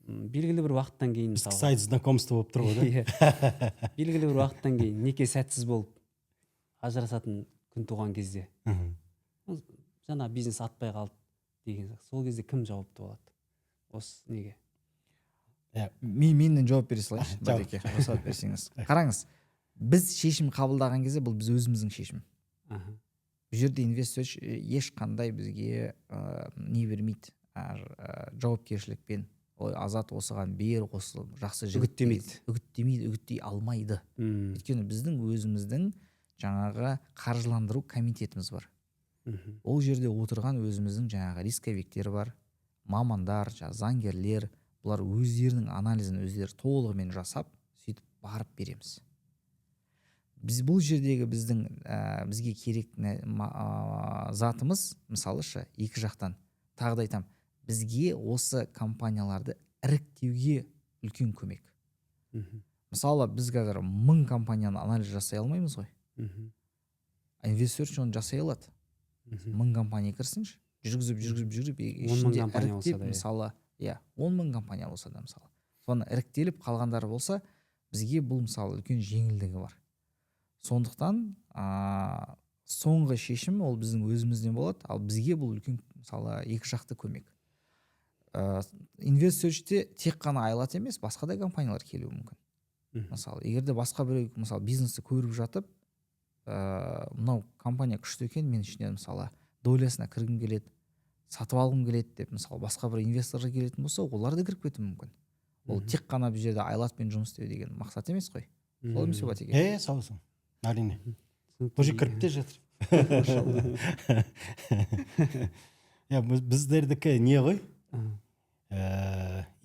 Speaker 2: Белгілі бір уақыттан кейін,
Speaker 1: мысалы, сайт знакомство болып тұр ғой да.
Speaker 2: Белгілі бір уақыттан кейін неке сәтсіз болып ажырасатын күн туған кезде, жаңа бизнес атпай қалды деген, сол кезде кім жауапты болады? Осы неге?
Speaker 3: Менен жауап бере салайыншы, Бәдеке, рұқсат берсеңіз. Қараңыз, біз шешім қабылдаған кезде бұл біз өзіміздің шешім. Бұл жерде инвестор ешқандай бізге не бермейді, жауапкершілікпен. Азат осыған бер, осы жақсы үгіттей алмайды. Өйткені біздің өзіміздің жаңағы қаржыландыру комитетіміз бар. Ол жерде отырған өзіміздің жаңағы рисковиктер бар, мамандар, заңгерлер, бұлар өздерінің анализін өздері толығымен жасап, сөйтіп барып береміз. Біз бұл жердегі бізге керек затымыз, мысалышы, екі жақтан тағы да айтам, бізге осы компанияларды іріктеуге үлкен көмек. Мысалы, біз қазір 1000 компанияны анализ жасай алмаймыз ғой. Инвестор оны жасай алады. 1000 компания кірсінші, жүргізіп, ішінде іріктеп, мысалы, 10.000 компания болса да, мысалы. Соны іріктеліп қалғандары болса, бізге бұл, мысалы, үлкен жеңілдігі бар. Сондықтан, соңғы шешім ол біздің өзімізден болады, ал бізге бұл үлкен, мысалы, екі жақты көмек. Инвесторчте тек қана Айлат емес, басқа да компаниялар келуі мүмкін. Мысалы, егерде басқа біреу, мысалы, бизнесті көріп жатып, мынау компания күшті екен, мен ішінен, мысалы, долясына кіргім келеді, сатып алғым келеді деп, мысалы, басқа бір инвесторға келетін болса, олар да кіріп кетуі мүмкін. Ол тек қана бұл жерде Айлатпен жұмыс істеу деген мақсат емес қой. Солай емес пе, Бәтеке?
Speaker 1: Салысың. Әрине. Тоже кіріп те жатыр. Біздердікі не ғой?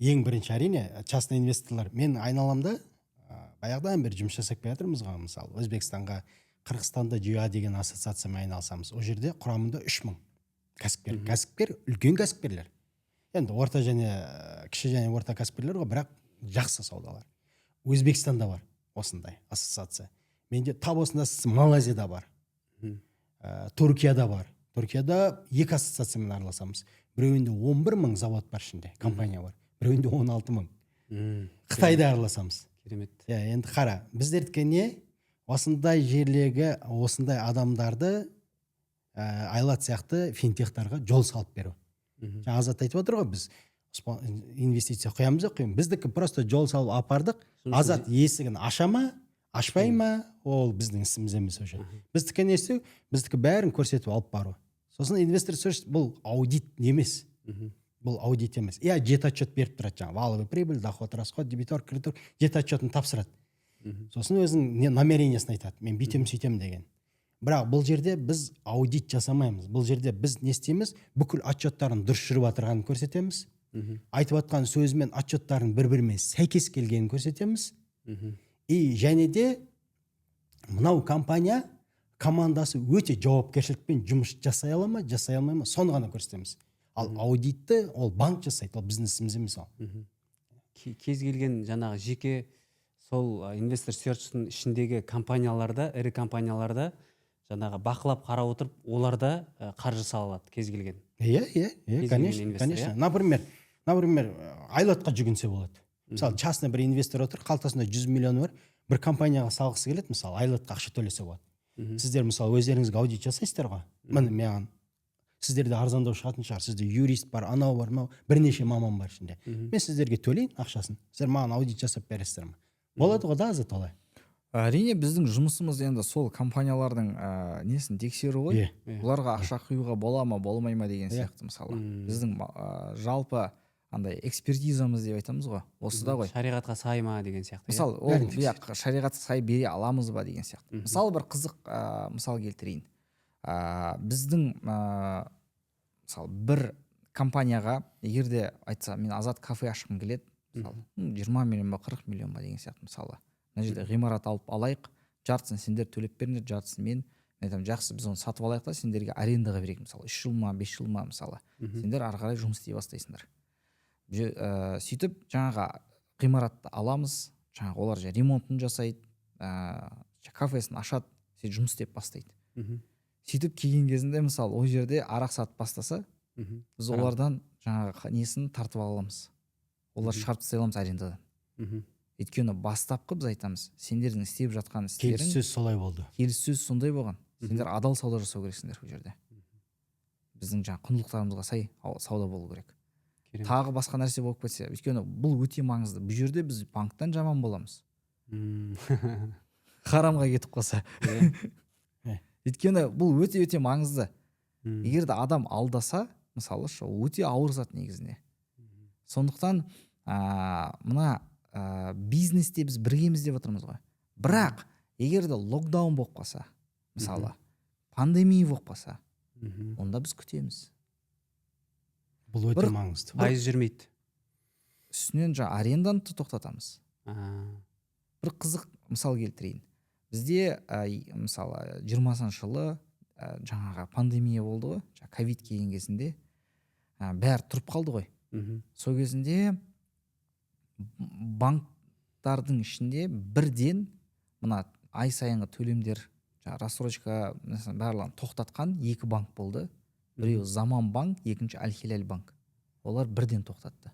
Speaker 1: Ең бірінші әрине частный инвесторлар. Мен айналамда баяғыдан бері жұмыс жасап келе жатырмыз ғой, мысалы Өзбекстанға, Қырғызстанда ЖИА деген ассоциациямен айналысамыз. Ол жерде құрамында 3000 кәсіпкер, үлкен кәсіпкерлер. Енді орта және кіші және орта кәсіпкерлер ғой, бірақ жақсы саудалар. Өзбекстанда бар осындай ассоциация. Менде тап осындасы Малайзияда бар. Түркияда бар. Түркияда екі ассоциациямен араласамыз. Біреуінде 11.000 завод бар ішінде, компания бар. Біреуінде 16.000. Қытайда араласамыз.
Speaker 2: Керемет.
Speaker 1: Енді қара, біздердікі не? Осындай жерлегі, осындай адамдарды Айлат сияқты финтехтарға жол салып беру. Жаңа Азат айтып отыр ғой, біз инвестиция құямыз жоқ, біздікі просто жол салып апардық. Азат есігін аша ма, ашпай ма, ол біздің ісіміз емес уже. Біздікі не істеу? Біздікі бәрін көрсетіп алып бару. Сосын инвестор сөз бұл аудит емес. Бұл аудит емес. Жет отчет беріп тұрады, жаңа валовый прибыль, доход, расход, дебитор, кредитор, жет отчетін тапсырады. Сосын өзінің намерениесін айтады, мен бүйтем сөйтем деген. Бірақ бұл жерде біз аудит жасамаймыз. Бұл жерде біз не істейміз? Бүкіл отчеттарын дұрыс жүріп жатырғанын көрсетеміз. Айтып жатқан сөзімен отчеттарын бір-бірімен сәйкес келгенін көрсетеміз. И және де мынау компания командасы өте жауапкершілікпен жұмыс жасай ала ма, жасай алмай ма, соны ғана көрсетеміз. Ал аудитті ол банк жасайды, ол бизнесіміз емес ол.
Speaker 2: Кез келген жаңағы жеке сол инвестор серчтің ішіндегі компанияларда, ірі компанияларда жаңағы бақылап қарап отырып, оларда қаржы сала алады кез келген.
Speaker 1: Конечно. Например, например, айлотқа жүгінсе болады. Мысалы, частный бір инвестор отыр, қалтасында 100 миллионы бар, бір компанияға салғысы келеді, мысалы, айлотқа ақша төлесе болады. Сіздер мысалы өздеріңізге аудит жасайсыздар ғой. Міне маған сіздерде арзандау шығатын шығар. Сізде юрист бар, анау бар, мынау, бірнеше маман бар ішінде. Мен сіздерге төлейін ақшасын. Сіздер маған аудит жасап бересіздер ме? Болады ғой да, Азат олай.
Speaker 3: Әрине біздің жұмысымыз енді сол компаниялардың несін тексеру ғой. Оларға ақша құюға бола ма, болмай ма деген сияқты мысалы. Біздің жалпы андай экспертизамыз деп айтамыз ғой. Осы да ғой.
Speaker 2: Шариғатқа сай ма деген сияқты.
Speaker 3: Мысалы, ол шариғатқа сай бере аламыз ба деген сияқты. Мысалы бір қызық мысал келтірейін. Біздің мысалы бір компанияға егерде айтса, мен Азат кафе ашқым келеді, мысалы 20 миллион ба 40 миллион ба деген сияқты мысалы. Мына жерде ғимарат алып алайық, жартысын сендер төлеп беріңдер, жартысын мен айтамын, жақсы, біз оны сатып алайық та сендерге арендаға берейік, мысалы 3 жыл ма 5 жыл ма мысалы. Сендер ары қарай жұмыс істей бастайсыңдар. Сөйтіп жаңағы ғимаратты аламыз, жаңағы олар ремонтын жасайды, кафесін ашады, сен жұмыс істеп бастайды. Сөйтіп келген кезінде мысалы ол жерде арақ сатып бастаса, біз олардан жаңағы несін тартып аламыз. Олар шығарып тастай аламыз арендадан. Өйткені бастапқы біз айтамыз, сендердің істеп жатқан істерің
Speaker 1: келіссөз солай болды.
Speaker 3: Келіссөз сондай болған. Сендер адал сауда жасау керексіңдер бұл жерде. Біздің жаңағы құндылықтарымызға сай сауда болу керек. Тағы басқа нәрсе болып кетсе, өйткені бұл өте маңызды. Бұл жерде біз банктан жаман боламыз. Харамға кетіп қалса. Өйткені бұл өте маңызды. Егер де адам алдаса, мысалы, өте ауыр зат негізінде. Сондықтан мына бизнесте біз біргеміз деп отырмыз ғой. Бірақ егер де локдаун болып қалса, мысалы, пандемия болып қалса, онда біз күтеміз.
Speaker 1: Бұл өте маңызды.
Speaker 2: Пайыз жүрмейді.
Speaker 3: Үстінен жаңа аренданы тоқтатамыз. Бір қызық мысал келтірейін. Бізде мысалы 20-шы жылы жаңағы пандемия болды ғой, ковид келген кезінде бәрі тұрып қалды ғой. Сол кезінде банктардың ішінде бірден мына ай сайынғы төлемдер, рассрочка барлығын тоқтатқан екі банк болды. Біреуі Заман банк, екінші Аль-Хилаль банк. Олар бірден тоқтатты.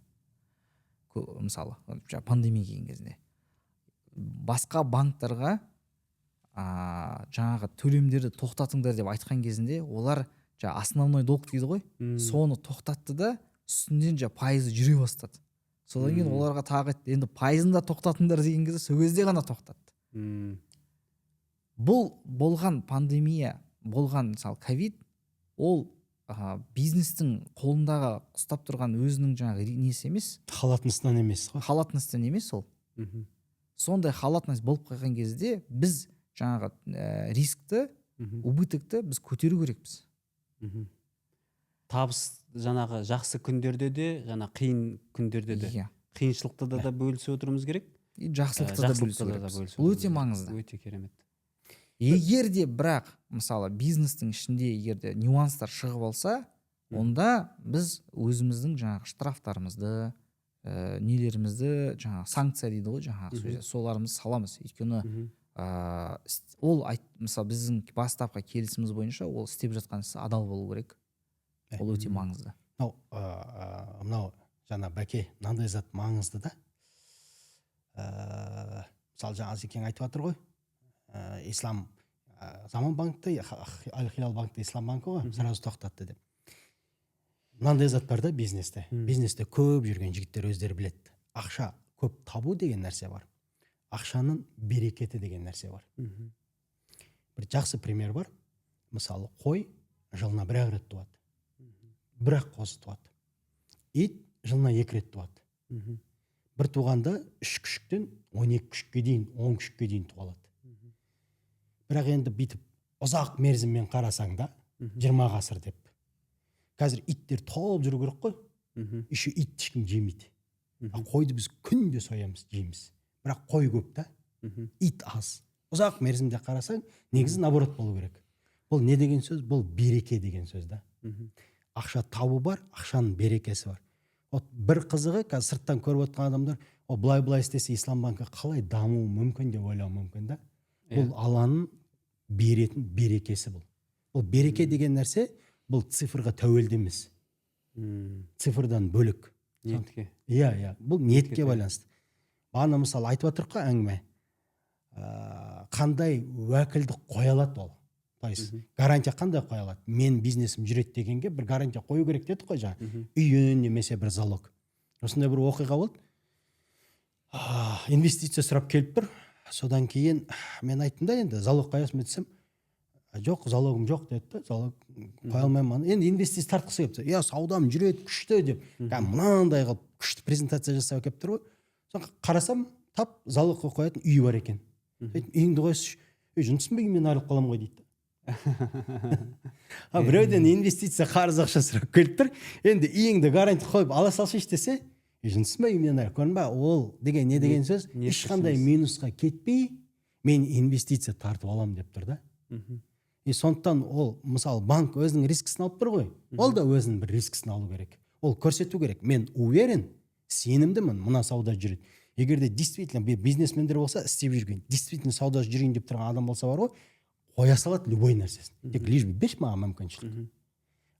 Speaker 3: Мысалы, пандемия келген кезінде. Басқа банктарға жаңағы төлемдерді тоқтатыңдар деп айтқан кезінде, олар основной долг дейді ғой, соны тоқтатты да, үстінден пайызы жүре бастады. Содан кейін оларға тағы енді пайызын да тоқтатыңдар деген кезде, сол кезде ғана тоқтатты. Бұл болған пандемия, болған мысалы ковид, ол бизнестің қолындағы ұстап тұрған өзінің жаңағы несі емес,
Speaker 1: халатныстан емес қой.
Speaker 3: Халатныстан емес ол. Сондай халатность болып қойған кезде біз жаңағы рискті, убытокты біз көтеру керекпіз.
Speaker 2: Табыс жаңағы жақсы күндерде де, жаңа қиын күндерде де, қиыншылықта да бөлісе отыруымыз керек.
Speaker 3: Жақсылықта да бөлісе керекпіз. Бұл өте маңызды.
Speaker 2: Өте керемет.
Speaker 3: Егер де бірақ мысалы бизнестің ішінде егер де нюанстар шығып алса, онда біз өзіміздің жаңағы штрафтарымызды, нелерімізді, жаңағы санкция дейді ғой, жаңағы сөзі, соларымызды саламыз. Өйткені ол мысалы біздің бастапқы келісіміміз бойынша ол істеп жатқан ісі адал болу керек. Ол өте маңызды.
Speaker 1: Мынау жаңа Бәке мынандай зат маңызды да. Мысалы жаңа Азекең айтып жатыр ғой. Ислам Заман банкты, Аль-Хилаль банкты Ислам банкі ғой, сразу тоқтатты деп. Мынандай зат бар да бизнесте. Бизнесте көп жүрген жігіттер өздері біледі. Ақша көп табу деген нәрсе бар. Ақшаның берекеті деген нәрсе бар. Бір жақсы пример бар. Мысалы, қой жылына бір рет туады. Бір-ақ қозы туады. Ит жылына 2 рет туады. Бір туғанда 3 күшіктен 12 күшікке дейін, 10 күшікке дейін туалады. Бірақ енді бүйтіп ұзақ мерзіммен қарасаң да, 20 ғасыр деп. Қазір иттер толып жүру керек қой. Еще ит ешкім жемейді. Қойды біз күнде соямыз, жейміз. Бірақ қой көп та, ит аз. Ұзақ мерзімде қарасаң, негізі наоборот болу керек. Бұл не деген сөз? Бұл береке деген сөз да. Ақша табу бар, ақшаның берекесі бар. Бір қызығы, қазір сырттан көріп отқан адамдар, былай істесе Ислам банкі қалай дамуы мүмкін деп ойлауы мүмкін да. Бұл Алланың беретін берекесі бұл. Бұл береке деген нәрсе, бұл цифрға тәуелді емес. Цифрдан бөлік.
Speaker 2: ниетке.
Speaker 1: Иә, бұл ниетке
Speaker 2: Ниетке
Speaker 1: байланысты. Бағана мысалы айтып отырық қой әңгіме. Қандай уәкілдік қоя алады ол? То есть гарантия қандай қоя алады? Мен бизнесім жүреді дегенге бір гарантия қою керек дедік қой жаңа. Үйін немесе бір залог. Осындай бір оқиға болды. Инвестиция сұрап келіп тұр. Содан кейін мен айттым да енді залог қоясың ба десем, жоқ, залогым жоқ деді. Залог қоя алмаймын. Енді инвестиция тартқысы келіпті. Я саудам жүреді күшті деп. Мынандай қылып күшті презентация жасап келіп тұр ғой. Соны қарасам, тап залогқа қоятын үйі бар екен. Үйіңді қойсайшы. Жұмысым ба, мен айырылып қаламын ғой дейді. Біреуден инвестиция қарыз ақша сұрап келіп тұр. Енді үйіңді гарантия қойып ала салсайшы десе, жұмысым ба, мен айырылып қаламын ба? Ол деген не деген сөз? Ешқандай минусқа кетпей, мен инвестиция тартып аламын деп тұр да. Сондықтан ол, мысалы, банк өзінің рискісін алып тұр ғой. Ол да өзінің бір рискісін алу керек. Ол көрсету керек. Мен уверен, сенімдімін, мына сауда жүреді. Егер де действительно бизнесмендер болса, істеп жүрген, действительно сауда жүрейін деп тұрған адам болса бар ғой, қоя салады любой нәрсесін. Тек лишь бы берші маған мүмкіншілік.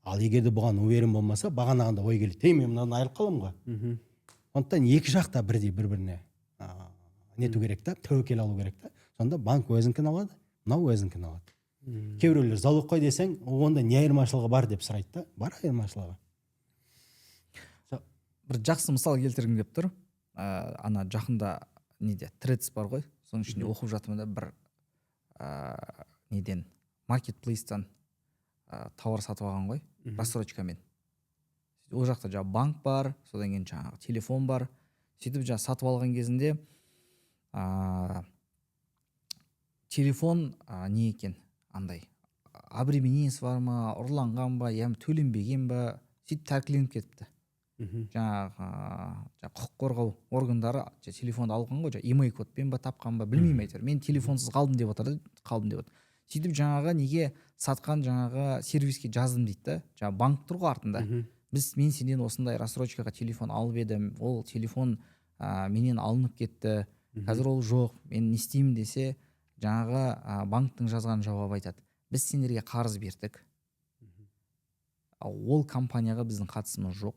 Speaker 1: Ал егер де бұған уверен болмаса, бағанағанда ой келеді, мен мынаны айырылып қаламын ғой. Сондықтан екі жақта бірдей бір-біріне нету керек та, тәуекел алу керек та. Сонда банк өзінкін алады, мынау өзінкін алады. Кейбіреулер залог қой десең, онда не айырмашылығы бар деп сұрайды да. Бар айырмашылығы.
Speaker 3: Бір жақсы мысал келтіргім келіп тұр. Ана жақында неде Threads бар ғой. Соның ішінде оқып жатырмын да бір неден маркетплейстан тауар сатып алған ғой, рассрочкамен. Ол жақта жаңағы банк бар, содан кейін жаңағы телефон бар. Сөйтіп жаңағы сатып алған кезінде телефон не екен? Андай обременениесі бар ма, ұрланған ба, яғни төленбеген ба, сөйтіп тәркіленіп кетіпті. Жаңағы құқық қорғау органдары телефонды алған ғой, имей кодпен ба тапқан ба білмеймін әйтеуір. Мен телефонсыз қалдым деп отыр. Сөйтіп жаңағы неге сатқан жаңағы сервиске жаздым дейді да. Жаңағы банк тұр ғой артында. Мен сенен осындай рассрочкаға телефон алып едім, ол телефон менен алынып кетті, қазір ол жоқ, мен не істеймін десе, жаңағы банктың жазған жауабы айтады: біз сендерге қарыз бердік, ол компанияға біздің қатысымыз жоқ.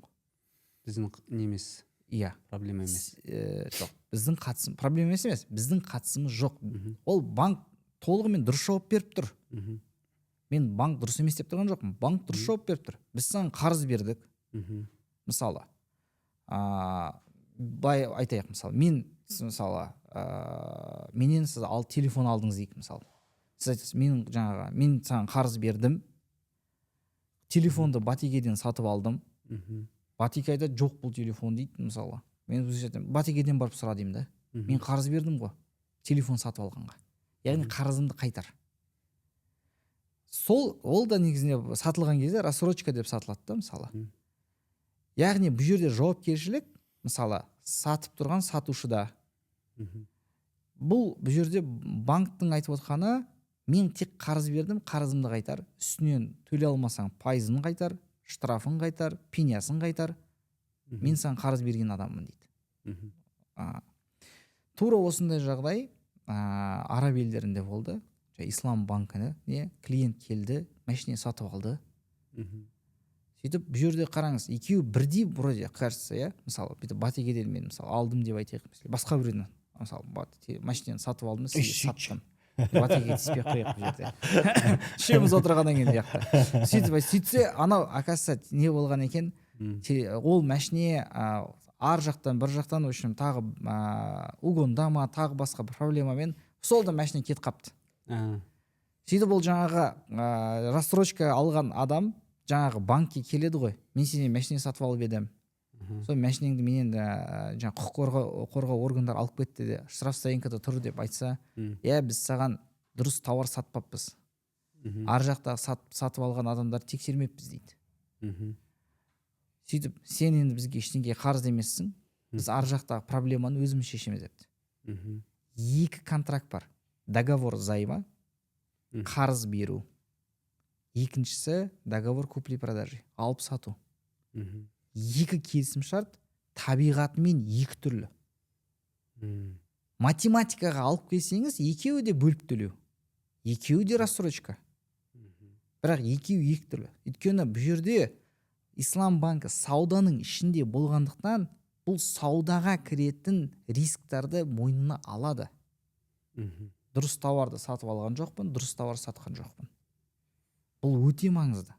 Speaker 2: Біздің немес.
Speaker 3: Иә,
Speaker 2: проблема емес.
Speaker 3: Жоқ, біздің қатысымыз проблема емес, біздің қатысымыз жоқ. Ол банк толығымен дұрыс жауап беріп тұр. Мен банк дұрыс емес деп тұрған жоқпын. Банк дұрыс жауап беріп тұр. Біз саған қарыз бердік. Мысалы, бай айтайық, мысалы, менен сіз телефон алдыңыз дейік, мысалы. Сіз айтасыз, мен саған қарыз бердім, телефонды Батикеден сатып алдым. Батике айтады, жоқ бұл телефон дейді, мысалы. Мен Батикеден барып сұра деймін да. Мен қарыз бердім ғой, телефон сатып алғанға. Яғни қарызымды қайтар. Ол да негізінде сатылған кезде рассрочка деп сатылады да, мысалы. Яғни бұл жерде жауапкершілік, мысалы, сатып тұрған сатушыда. Бұл жерде банктың айтып отқаны, мен тек қарыз бердім, қарызымды қайтар, үстінен төлей алмасаң пайызын қайтар, штрафын қайтар, пенясын қайтар. Мен саған қарыз берген адаммын дейді. Тура осындай жағдай араб елдерінде болды. Ислам банкіне клиент келді, машине сатып алды. Сөйтіп бұл жерде қараңыз, екеуі бірдей вроде кажется, иә? Мысалы, Батикеден мен алдым деп айтайық, басқа біреуден мысалы машинені сатып алдым, сізге саттым. Батикеге тиіспей қояйық бұл жерде. Үшеуміз отырғаннан кейін жақта. Сөйтсе, анау оказывается не болған екен? Ол машине ар жақтан бір жақтан үшін тағы угонда ма, тағы басқа проблемамен сол да машине кетіп қапты. Сөйтіп ол жаңағы рассрочка алған адам жаңағы банкке келеді ғой, мен сенен машине сатып алып едім, сол машинеңді менен жаңағы құқық қорғау органдар алып кетті де, штрафстоянкада тұр деп айтса, біз саған дұрыс тауар сатпаппыз, ар жақта сатып алған адамдар тексермеппіз дейді. Сөйтіп сен енді бізге ештеңеге қарыз емессің, біз ар жақтағы проблеманы өзіміз шешеміз депті. Екі контракт бар: договор займа, қарыз беру. Екіншісі договор купли-продажи, алып сату. Екі келісім шарт табиғатымен екі түрлі. Математикаға алып келсеңіз, екеуі де бөліп төлеу, екеуі де рассрочка. Бірақ екеуі екі түрлі. Өйткені бұл жерде ислам банкі сауданың ішінде болғандықтан бұл саудаға кіретін рисктарды мойнына алады. Дұрыс тауарды сатып алған жоқпын, дұрыс тауар сатқан жоқпын. Бұл өте маңызды.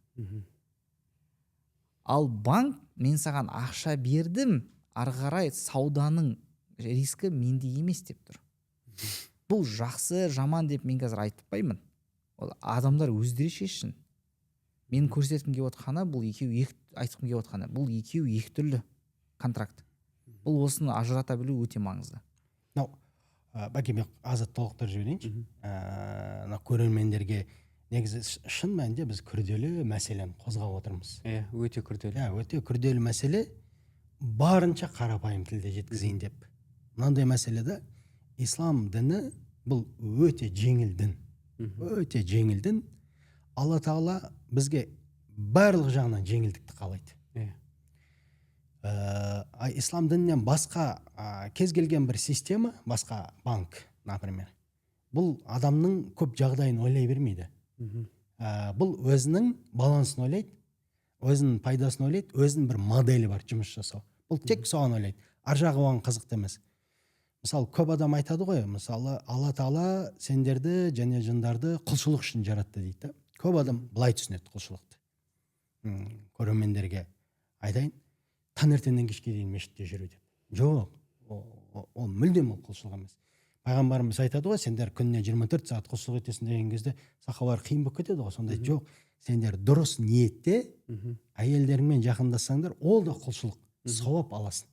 Speaker 3: Ал банк мен саған ақша бердім, ары қарай сауданың рискі менде емес деп тұр. Бұл жақсы, жаман деп мен қазір айтпаймын. Ол адамдар өздері шешсін. Мен көрсеткім келіп отқаны, бұл айтқым келіп отқаны, бұл екеуі екі түрлі контракт. Бұл осыны ажырата білу өте маңызды.
Speaker 1: Бәке, мен азат толықтырып жіберейінші. Көрермендерге негізі шын мәнінде біз күрделі мәселені қозғап отырмыз.
Speaker 2: Өте күрделі.
Speaker 1: Өте күрделі мәселе, барынша қарапайым тілде жеткізейін деп. Мынандай мәселеде ислам діні бұл өте жеңіл дін. Өте жеңіл дін. Алла тағала бізге барлық жағынан жеңілдікті қалайды. Ислам дінінен басқа кез келген бір система, басқа банк, например, бұл адамның көп жағдайын ойлай бермейді. Бұл өзінің балансын ойлайды, өзінің пайдасын ойлайды, өзінің бір моделі бар жұмыс жасау. Бұл тек соған ойлайды. Ар жағы оған қызықты емес. Мысалы, көп адам айтады ғой, мысалы, Алла тағала сендерді және жындарды құлшылық үшін жаратты дейді. Көп адам былай түсінеді құлшылықты. Көрермендерге айтайын, таңертеңнен кешке дейін мешітте жүру деп. Жоқ, ол мүлдем ол құлшылық емес. Пайғамбарымыз айтады ғой, сендер күніне 24 сағат құлшылық етесің деген кезде сахабалар қиын болып кетеді ғой. Сондай жоқ, сендер дұрыс ниетте әйелдеріңмен жақындассаңдар, ол да құлшылық, сауап аласың.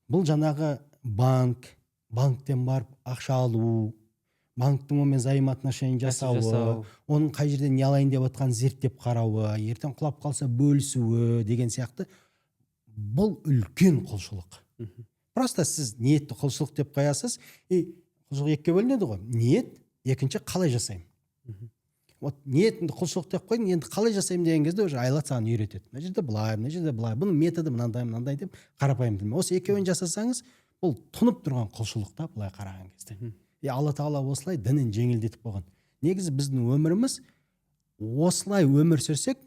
Speaker 1: Бұл жаңағы банктен барып ақша алу, банктың онымен взаим отношения жасауы, оның қай жерден не алайын деп отқан зерттеп қарауы, ертең құлап қалса бөлісуі деген сияқты, бұл үлкен құлшылық. Просто сіз ниетті құлшылық деп қоясыз, құлшылық екіге бөлінеді ғой. Ниет, екінші қалай жасаймын. Вот ниетімді құлшылық деп қойын, енді қалай жасаймын деген кезде уже айла саған үйретеді. Мына жерде былай, мына жерде былай, бұның методы мынандай деп қарапайым тілмен. Осы екеуін жасасаңыз, бұл тұнып тұрған құлшылық та былай қараған кезде. Алла тағала осылай дінін жеңілдетіп қойған. Негізі біздің өміріміз осылай өмір сүрсек,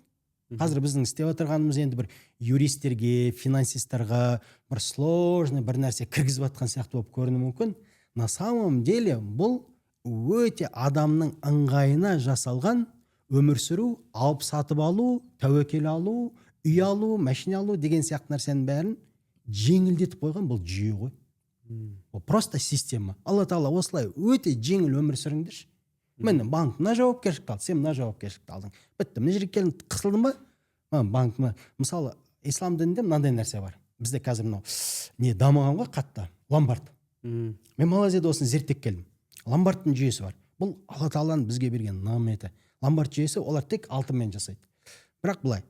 Speaker 1: қазір біздің істеп отырғанымыз енді бір юристерге, финансистерға бір сложный бір нәрсе кіргізіп жатқан сияқты болып көрінуі мүмкін. На самом деле бұл өте адамның ыңғайына жасалған өмір сүру, алып сатып алу, тәуекел алу, үй алу, машина алу деген сияқты нәрсенің бәрін жеңілдетіп қойған бұл жүйе ғой. Ол просто система. Алла тағала осылай өте жеңіл өмір сүріңдерші. Міне банк мына жауапкершілікті алды, сен мына жауапкершілікті алдың. Бітті, мына жерге келдің, қысылдың ба? Банк, мысалы, ислам дінінде мынандай нәрсе бар. Бізде қазір мынау не дамыған ғой қатты, ломбард. Мен Малайзияда осыны зерттеп келдім. Ломбардтың жүйесі бар. Бұл Алла тағаланың бізге берген наметі. Ломбард жүйесі олар тек алтынмен жасайды. Бірақ былай,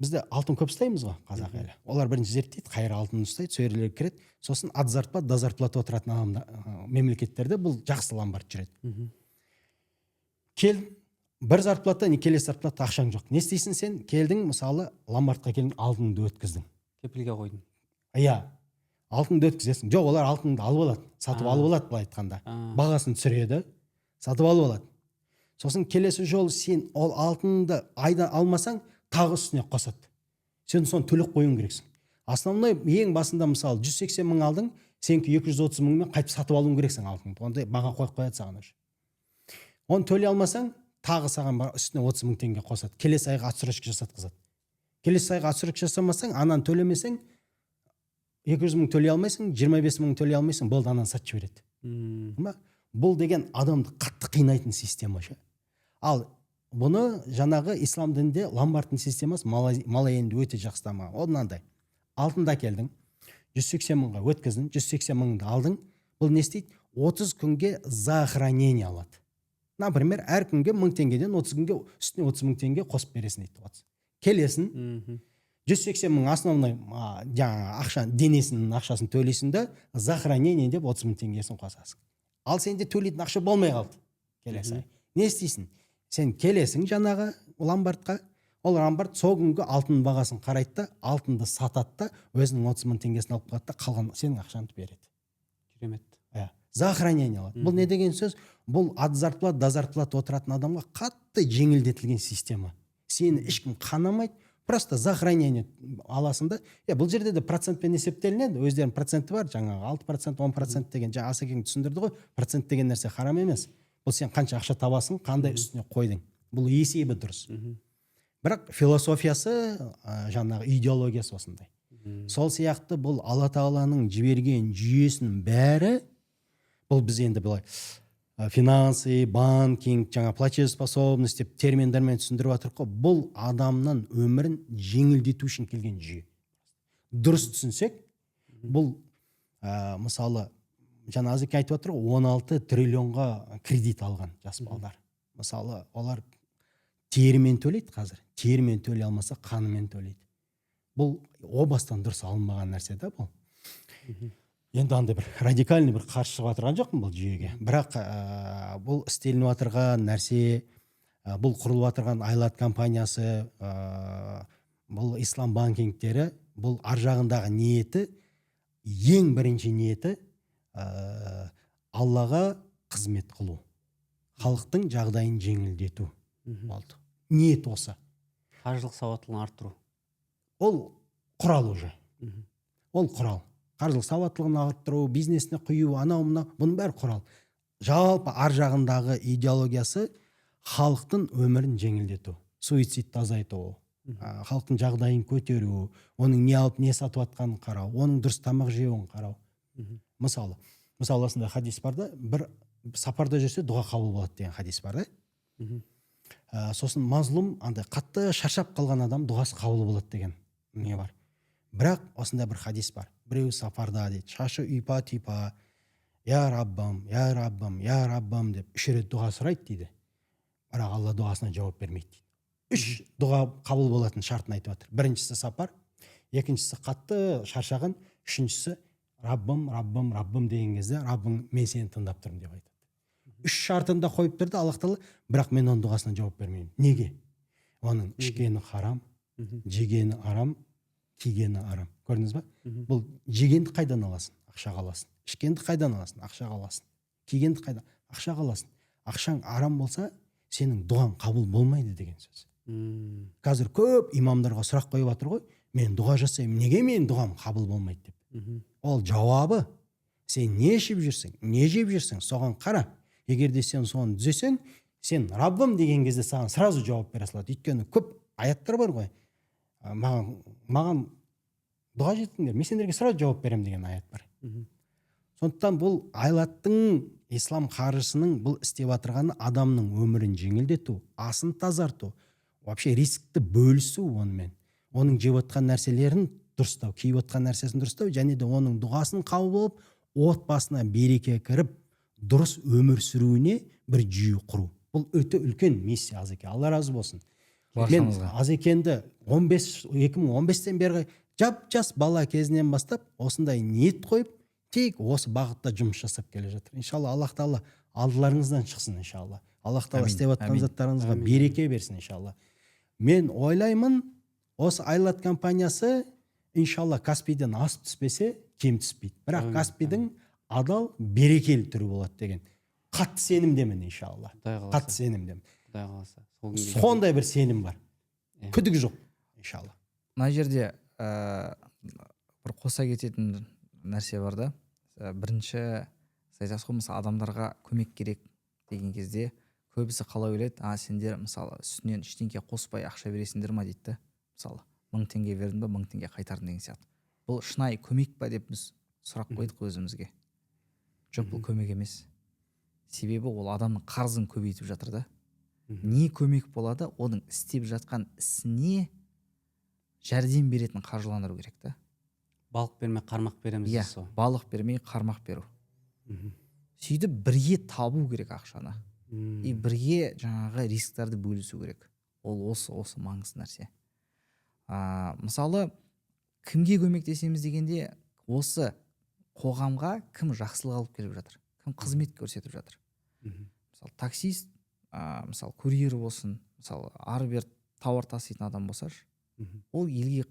Speaker 1: бізде алтын көп ұстаймыз ғой қазақ елі. Олар бірінші зерттейді, қайыр алтын ұстайды, сөйрелер кіреді. Сосын ад зарплат, да зарплат отыратын мемлекеттерде бұл жақсы ломбард жүреді. Кел, бір зарплатта, не келесі зарплатта ақшаң жоқ. Не істейсің сен? Келдің, мысалы, ломбардқа келдің, алтыныңды өткіздің.
Speaker 2: Кепілге қойдың.
Speaker 1: Алтынды өткізесің. Жоқ, олар алтынды алып алады, сатып алып алады былай айтқанда. Бағасын түсіреді, сатып алып алады. Сосын келесі жол сен ол алтынды айда алмасаң, тағы үстіне қосады. Сен соны төлеп қоюың керексің. Основной ең басында мысалы 180 мың алдың, сенкі 230 мыңмен қайтып сатып алуың керексің алтынды. Ондай баға қойып қояды саған уже. Оны төлей алмасаң, тағы саған үстіне 30 мың теңге қосады. Келесі айға отсрочка жасатқызады. Келесі айға отсрочка жасамасаң, ананы төлемесең, 200 мың төлей алмайсың, 25 мың төлей алмайсың, болды ананы сатып жібереді. Бұл деген адамды қатты қинайтын система ше. Ал бұны жаңағы ислам дінінде ломбардтың системасы Малайзияда өте жақсы дамыған. Ол мынандай. Алтында келдің, 180 мыңға өткіздің, 180 мыңды алдың. Бұл не істейді? 30 күнге за хранение алады. Например, әр күнге 1000 теңгеден 30 күнге үстіне 30 мың теңге қосып бересің дейді. Келесің, 180 мың основной ақша, денесінің ақшасын төлейсің де, за хранение деп 30 мың теңгесін қосасың. Ал сенде төлейтін ақша болмай қалды. Келесі. Не істейсің? Сен келесің жаңағы ломбардқа, ол ломбард сол күнгі алтын бағасын қарайды да, алтынды сатады да, өзінің 30 мың теңгесін алып қалады да, қалған сенің ақшаны береді.
Speaker 2: Керемет.
Speaker 1: За хранение алады. Бұл не деген сөз? Бұл ад зарплат, да зарплат отыратын адамға қатты жеңілдетілген система. сені ешкім қанамайды, просто за хранение аласың да. Бұл жерде де процентпен есептелінеді, өздерінің проценті бар, жаңағы 6%, 10% деген, жаңа Асекең түсіндірді ғой, процент деген нәрсе харам емес. Бұл сен қанша ақша табасың, қандай үстіне қойдың, бұл есебі дұрыс. Бірақ философиясы, жаңағы идеологиясы осындай. Сол сияқты бұл Алла Тағаланың жіберген жүйесінің бәрі, бұл біз енді былай финансы, банкинг, жаңа платежеспособность деп терминдермен түсіндіріп жатырмық қой. Бұл адамның өмірін жеңілдету үшін келген жүйе. Дұрыс түсінсек, бұл мысалы жаңа Азеке айтып жатыр, 16 триллионға кредит алған жас балдар. Мысалы олар терімен төлейді қазір. Терімен төлей алмаса қанымен төлейді. Бұл о бастан дұрыс алынбаған нәрсе да бұл. Енді андай бір радикальный бір қарсы шығып отырған жоқпын бұл жүйеге. Бірақ бұл істелініп отырған нәрсе, бұл құрылып отырған Айлат компаниясы, бұл ислам банкингтері, бұл ар жағындағы ниеті, ең бірінші ниеті Аллаға қызмет қылу, халықтың жағдайын жеңілдету болды. Ниет осы.
Speaker 2: Қаржылық сауаттылығын арттыру.
Speaker 1: Ол құрал уже. Ол құрал. Қаржылық сауаттылығын арттыру, бизнесіне құю, анау мынау, бұның бәрі құрал. Жалпы ар жағындағы идеологиясы халықтың өмірін жеңілдету, суицидті азайту, халықтың жағдайын көтеру, оның не алып не сатып жатқанын қарау, оның дұрыс тамақ жеуін қарау. Мысалы осындай хадис бар да, бір сапарда жүрсе дұға қабыл болады деген хадис бар да. Сосын мазлум, андай қатты шаршап қалған адам дұғасы қабыл болады деген не бар. Бірақ осындай бір хадис бар. Біреу сапарда дейді, шашы үйпа-түйпа, я раббам, я раббам, я раббам деп 3 рет дұға сұрайды дейді. Бірақ Алла дұғасына жауап бермейді дейді. 3 дұға қабыл болатын шартын айтып жатыр. Біріншісі сапар, екіншісі қатты шаршаған, үшіншісі раббым, раббым, раббым деген кезде раббың мен сені тыңдап тұрмын деп айтады. 3 шартын да қойып тұрды Аллах Тағала, бірақ мен оның дұғасына жауап бермеймін. Неге? Оның ішкені харам, жегені арам, кигені арам. Көрдіңіз ба? Бұл жегенді қайдан аласың? Ақшаға аласың. Ішкенді қайдан аласың? Ақшаға аласың. Кигенді қайдан? Ақшаға аласың. Ақшаң арам болса, сенің дұғаң қабыл болмайды деген сөз. Қазір көп имамдарға сұрақ қойып жатыр ғой, мен дұға жасаймын, неге мен дұғам қабыл болмайды деп. Ол жауабы, сен не ішіп жүрсің, не жеп жүрсің, соған қара. Егер де сен соны түзесең, сен Раббым деген кезде саған сразу жауап бере салады. Өйткені көп аяттар бар ғой. Маған дұға жеттіңдер, мен сендерге сразу жауап берем деген аят бар. Сондықтан бұл Айлаттың, ислам қаржысының бұл істеп отырғаны адамның өмірін жеңілдету, асын тазарту, вообще рискті бөлісу онымен. Оның жеп отқан нәрселерін дұрыстау, киіп отқан нәрсесін дұрыстау, және де оның дұғасын қабыл болып, отбасына береке кіріп, дұрыс өмір сүруіне бір жүйе құру. Бұл өте үлкен миссия Азеке. Алла разы болсын. Мен Азекенді 2015-тен бері жап-жас бала кезінен бастап осындай ниет қойып, тек осы бағытта жұмыс жасап келе жатыр. Иншалла Аллах Тағала алдыларыңыздан шықсын иншалла. Аллах Тағала істеп жатқан заттарыңызға береке берсін иншалла. Мен ойлаймын, осы Айлат компаниясы иншалла Каспийден асып түспесе, кем түспейді. Бірақ Каспийдің адал, берекелі түрі болады деген қатты сенімдемін иншалла. Қатты сенімдемін. Сондай бір сенім бар. Күдік жоқ иншалла.
Speaker 3: Мына жерде бір қоса кететін нәрсе бар да. Бірінші айтасыз ғой, мысалы адамдарға көмек керек деген кезде көбісі қалай ойлайды, сендер мысалы үстінен ештеңке қоспай ақша бересіңдер ма дейді да. Мысалы 1000 теңге бердім ба, 1000 теңге қайтардым деген сияқты. Бұл шынайы көмек па деп біз сұрақ қойдық өзімізге. Жоқ, бұл көмек емес. Себебі ол адамның қарызын көбейтіп жатыр да. Не көмек болады, оның істеп жатқан ісіне жәрдем беретін қаржыландыру керек та.
Speaker 2: Балық бермей қармақ береміз дейсіз ғой.
Speaker 3: Балық бермей қармақ беру. Сөйтіп бірге табу керек ақшаны. И бірге жаңағы рисктарды бөлісу керек. Ол осы маңызды нәрсе. Мысалы, кімге көмектесеміз дегенде, осы қоғамға кім жақсылық алып келіп жатыр, кім қызмет көрсетіп жатыр. Мысалы, таксист, мысалы, курьер болсын, мысалы, ары-бері тауар таситын адам болсашы, ол елге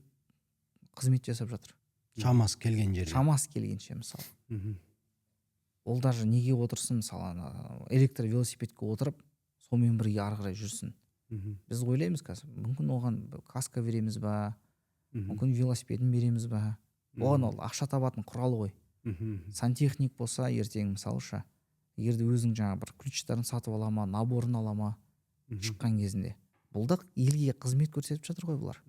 Speaker 3: қызмет жасап жатыр.
Speaker 1: Шамасы келген жерде.
Speaker 3: Шамасы келгенше, мысалы. Ол даже неге отырсын, мысалы, электровелосипедке отырып, сонымен бірге ары қарай жүрсін. біз ойлаймыз қазір мүмкін оған каска береміз ба, мүмкін велосипедін береміз ба, оған ол ақша табатын құрал ғой. Сантехник болса ертең мысалшы, егерде өзің жаңа бір ключтарын сатып ала ма, наборын ала ма шыққан кезінде, бұл да елге қызмет көрсетіп жатыр ғой бұлар.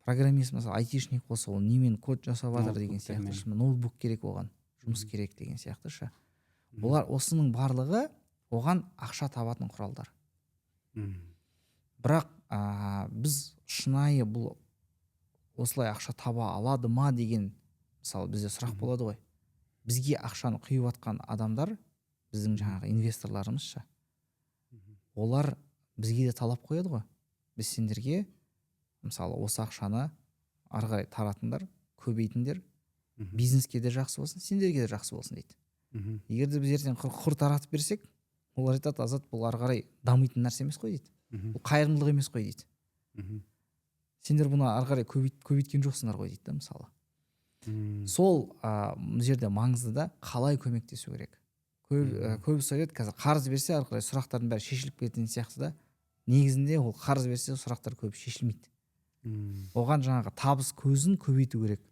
Speaker 3: Программист мысалы айтишник болса, ол немен код жасап жатыр деген сияқты, ноутбук керек оған, жұмыс керек деген сияқты ше. Бұлар осының барлығы оған ақша табатын құралдар. Бірақ біз шынайы бұл осылай ақша таба алады ма деген мысалы бізде сұрақ болады ғой. Бізге ақшаны құйып жатқан адамдар, біздің жаңағы инвесторларымыз ше. Олар бізге де талап қояды ғой. Біз сендерге мысалы осы ақшаны ары қарай таратыңдар, көбейтіңдер, бизнеске де жақсы болсын, сендерге де жақсы болсын дейді. Егер де біз ертең құр таратып берсек, олар айтады, Азат, бұл ары қарай дамитын нәрсе емес қой дейді. Бұл қайырымдылық емес қой дейді. Сендер бұны ары қарай көбейткен жоқсыңдар ғой дейді мысалы. Сол жерде маңызды да қалай көмектесу керек. Көбісі айтады, қазір қарыз берсе ары қарай сұрақтардың бәрі шешіліп кететін сияқты да. Негізінде ол қарыз берсе сұрақтар көп шешілмейді. Оған жаңағы табыс көзін көбейту керек.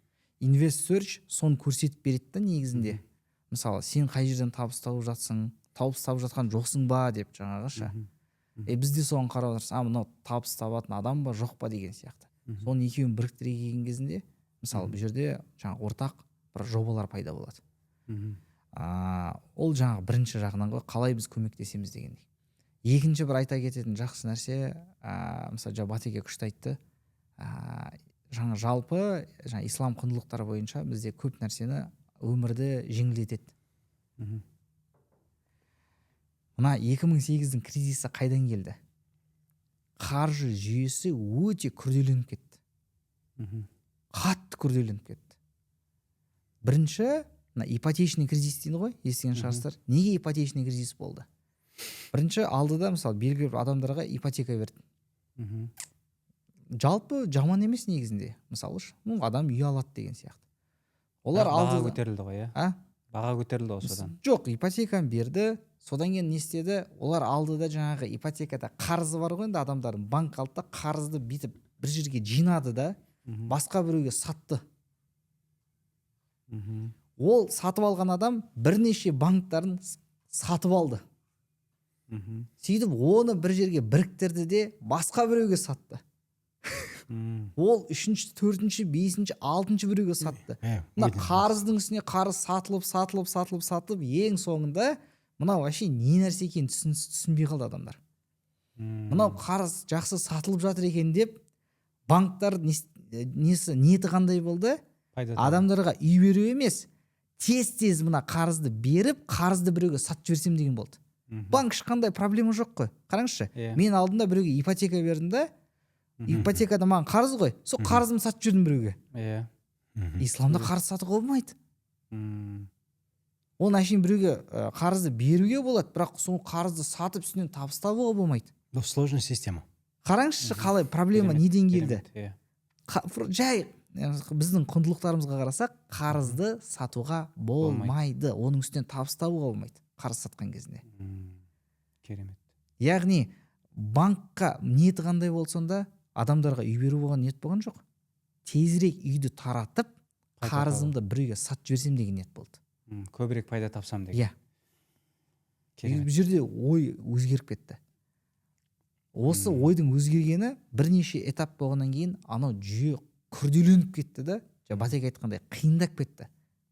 Speaker 3: Инвестсерч соны көрсетіп береді да негізінде. Мысалы, сен қай жерден табыс тауып жатсың, табыс тауып жатқан жоқсың ба деп жаңағы ше. Бізде соған қарап отырсыз, мынау табыс табатын адам ба жоқ па деген сияқты. Соның екеуін біріктіре келген кезінде, мысалы, бұл жерде жаңағы ортақ бір жобалар пайда болады. Ол жаңағы бірінші жағынан ғой, қалай біз көмектесеміз дегендей. Екінші бір айта кететін жақсы нәрсе, мысалы Батеке күшті айтты, жаңа жалпы жаңа ислам құндылықтары бойынша бізде көп нәрсені өмірді жеңілдетеді. Мына 2008-дің кризисі қайдан келді? Қаржы жүйесі өте күрделеніп кетті. Қатты күрделеніп кетті. Бірінші, мына ипотечный кризис дейді ғой, естіген шығарсыздар. Неге ипотечный кризис болды? Бірінші алдыда мысалы белгілі бір адамдарға ипотека берді. Жалпы жаман емес негізінде. Мысалы, адам үй алады деген сияқты. Олар
Speaker 2: баға көтерілді ғой, баға көтерілді осыдан.
Speaker 3: Жоқ, ипотеканы берді, содан кейін не істеді? Олар алдыда жаңағы ипотекада қарызы бар ғой, енді адамдардың банк алды да қарызды битіп бір жерге жинады да, басқа біреуге сатты. Ол сатып алған адам бірнеше банктарын сатып алды. Сөйтіп оны бір жерге біріктірді де басқа біреуге сатты. Ол үшінші, төртінші, бесінші, алтыншы біреуге сатты. Мына қарыздың үстіне қарыз сатылып, ең соңында мынау вообще не нәрсе екенін түсінбей қалды адамдар. Мынау қарыз жақсы сатылып жатыр екен деп, банктар ниеті қандай болды? Адамдарға үй беру емес, тез мына қарызды беріп, қарызды біреуге сатып жіберсем деген болды. Банк ешқандай проблема жоқ қой. Қараңызшы, мен алдында біреуге ипотека бердім да, ипотекада маған қарыз ғой, сол қарызымды сатып жүрдім біреуге. Исламда қарыз сатуға болмайды. Оны әшейін біреуге қарызды беруге болады, бірақ сол қарызды сатып үстінен табыс табуға болмайды.
Speaker 1: Бұл сложная система.
Speaker 3: Қараңызшы, қалай проблема неден келді? Жай біздің құндылықтарымызға қарасақ, қарызды сатуға болмайды. Оның үстінен табыс табуға болмайды қарыз сатқан кезінде.
Speaker 2: Керемет.
Speaker 3: Яғни банкқа ниеті қандай болды сонда? Адамдарға үй беру болған ниет болған жоқ. Тезірек үйді таратып, қарызымды біреуге сатып жіберсем деген ниет болды.
Speaker 2: Көбірек пайда тапсам деген.
Speaker 3: Бұл жерде ой өзгеріп кетті. Осы ойдың өзгергені бірнеше этап болғаннан кейін анау жүйе күрделеніп кетті да, Батеке айтқандай қиындап кетті.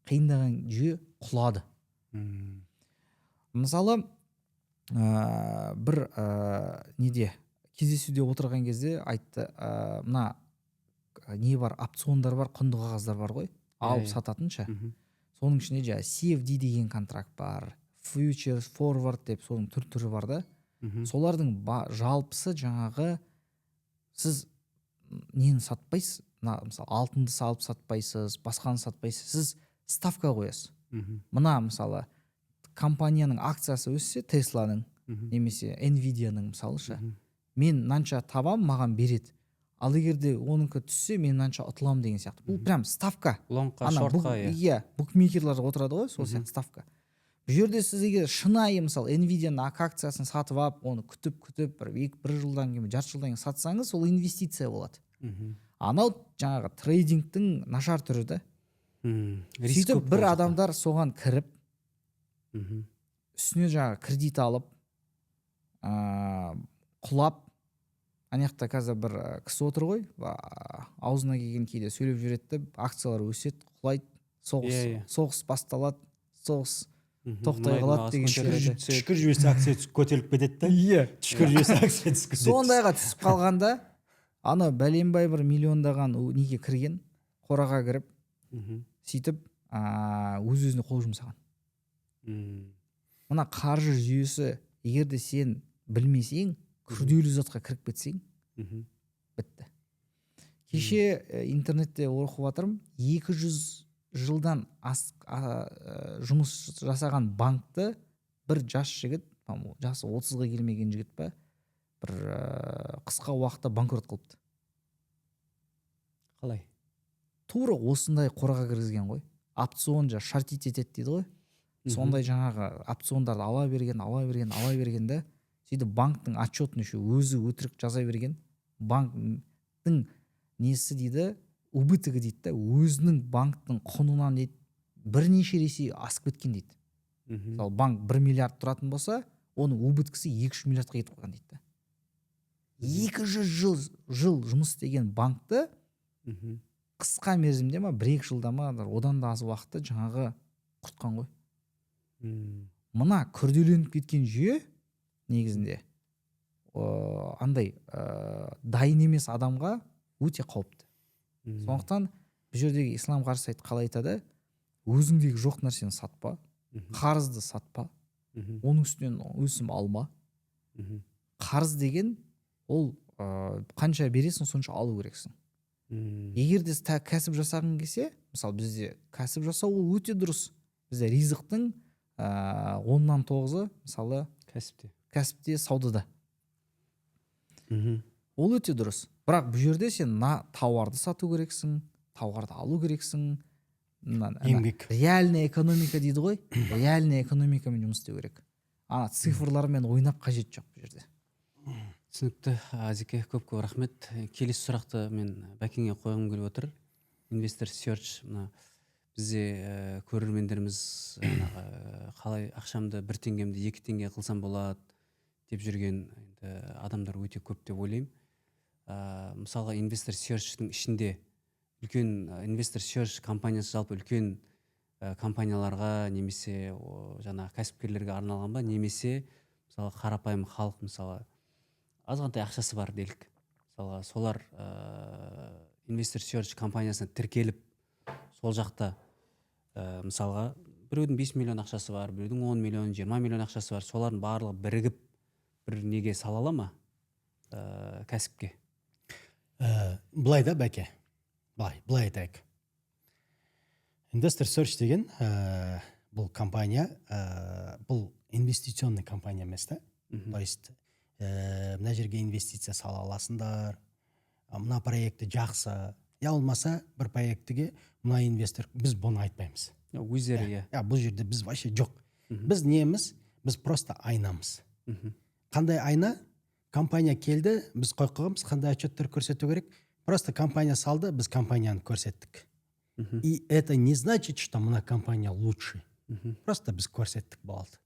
Speaker 3: Қиындаған жүйе құлады. Мысалы, бір неде кездесуде отырған кезде айтты, мына не бар, опциондар бар, құнды қағаздар бар ғой, алып сататынша. Соның ішінде жаңа CFD деген контракт бар, Futures, Forward деп соның түрі бар да. Солардың жалпысы жаңағы сіз нені сатпайсыз, мысалы алтынды салып сатпайсыз, басқаны сатпайсыз, сіз ставка қоясыз. Мына мысалы компанияның акциясы өссе, Тесланың немесе Nvidia-ның мысалыша, мен мынанша табам, маған береді. Ал егерде оныңқы түссе, мен мынанша ұтылам деген сияқты. Бұл прям ставка.
Speaker 2: Лонгқа, шортқа,
Speaker 3: букмекерлер отырады ғой, сол сияқты ставка. Бұл бұл жерде сіз егер шынайы мысалы Nvidia-ның акциясын сатып алып оны күтіп бір жылдан кейін жарты жылдан кейін сатсаңыз ол инвестиция болады. Анау жаңағы трейдингтің нашар түрі да. Сөйтіп бір адамдар соған кіріп үстіне жаңағы кредит алып құлап, ана жақта қазір бір кісі отыр ғой, аузына келген кейде сөйлеп жүреді, акциялар өседі, құлайды, соғыс басталады, соғыс тоқтай қалады деген сөйледі.
Speaker 1: Түшкір жүйесі акция түсіп көтеріліп кетеді да. Иә, түшкір жүйесі акция түсіп кетеді.
Speaker 3: Сондайға түсіп қалғанда ана бәленбай бір миллиондаған неге кірген, қораға кіріп, сөйтіп өз-өзіне қол жұмсаған. Мына қаржы жүйесі егер де сен білмесең, күрделі затқа кіріп кетсең, бітті. Кеше интернетте оқып жатырмын, 200 жылдан жұмыс жасаған банкты бір жас жігіт, жасы 30-ға келмеген жігіт па, бір қысқа уақытта банкрот қылыпты.
Speaker 2: Қалай?
Speaker 3: Тура осындай қораға кіргізген ғой. Опцион шартить етеді дейді ғой. Сондай жаңағы опциондарды ала берген да, сөйтіп банктың отчетін өзі өтірік жаза берген. Банктың несі дейді, убытығы дейді да, өзінің банктың құнынан дейді, бірнеше есе асып кеткен дейді. Мысалы, банк 1 миллиард тұратын болса, оның убыткісі 200 миллиардқа кетіп қалған дейді. 200 жыл жұмыс істеген банкты қысқа мерзімде ма, 1-2 жылда ма, одан да аз уақытта жаңағы құртқан ғой. Мына күрделеніп кеткен жүйе негізінде андай дайын емес адамға өте қауіпті. Сондықтан бұл жердегі ислам қарсы қалай айтады? Өзіңдегі жоқ нәрсені сатпа, қарызды сатпа, оның үстінен өсім алма. Қарыз деген ол қанша бересің, сонша алу керексің. Егер де кәсіп жасағың келсе, мысалы бізде кәсіп жасау ол өте дұрыс. Бізде ризықтың 10-нан 9-ы мысалы кәсіпте, саудада. Ол өте дұрыс. Бірақ бұл жерде сен тауарды сату керексің, тауарды алу керексің. Реальная экономика дейді ғой. Реальная экономикамен жұмыс істеу керек. Цифрлармен ойнап қажет жоқ бұл жерде.
Speaker 2: Түсінікті. Азеке, көп рахмет. Келесі сұрақты мен Бәкеңе қойғым келіп отыр. Investor Search, бізде көрермендеріміз қалай ақшамды 1 теңгемді 2 теңге қылсам болады деп жүрген адамдар өте көп деп ойлаймын. Мысалға Investor Search-тің ішінде үлкен Investor Search компаниясы жалпы үлкен компанияларға немесе жаңа кәсіпкерлерге арналған ба, немесе мысалы қарапайым халық мысалы азғантай ақшасы бар делік. Мысалы солар Investor Search компаниясына тіркеліп сол жақта мысалға біреудің 5 миллион ақшасы бар, біреудің 10 миллион, 20 миллион ақшасы бар, солардың барлығы бірігіп бір неге сала ала ма кәсіпке?
Speaker 1: Былай да, Бәке, былай айтайық. Investor Search деген бұл компания, бұл инвестиционный компания емес та. То есть мына жерге инвестиция сала аласыңдар, мына проекті жақсы, я болмаса бір проектіге мына инвестор, біз бұны айтпаймыз.
Speaker 2: Өздері,
Speaker 1: бұл жерде біз вообще жоқ. Біз неміз, біз просто айнамыз. Қандай айна? Компания келді, біз қойқығымыз, қандай отчеттер көрсету керек? Просто компания салды, біз компанияны көрсеттік. И это не значит, что мына компания лучше. Просто біз көрсеттік болды.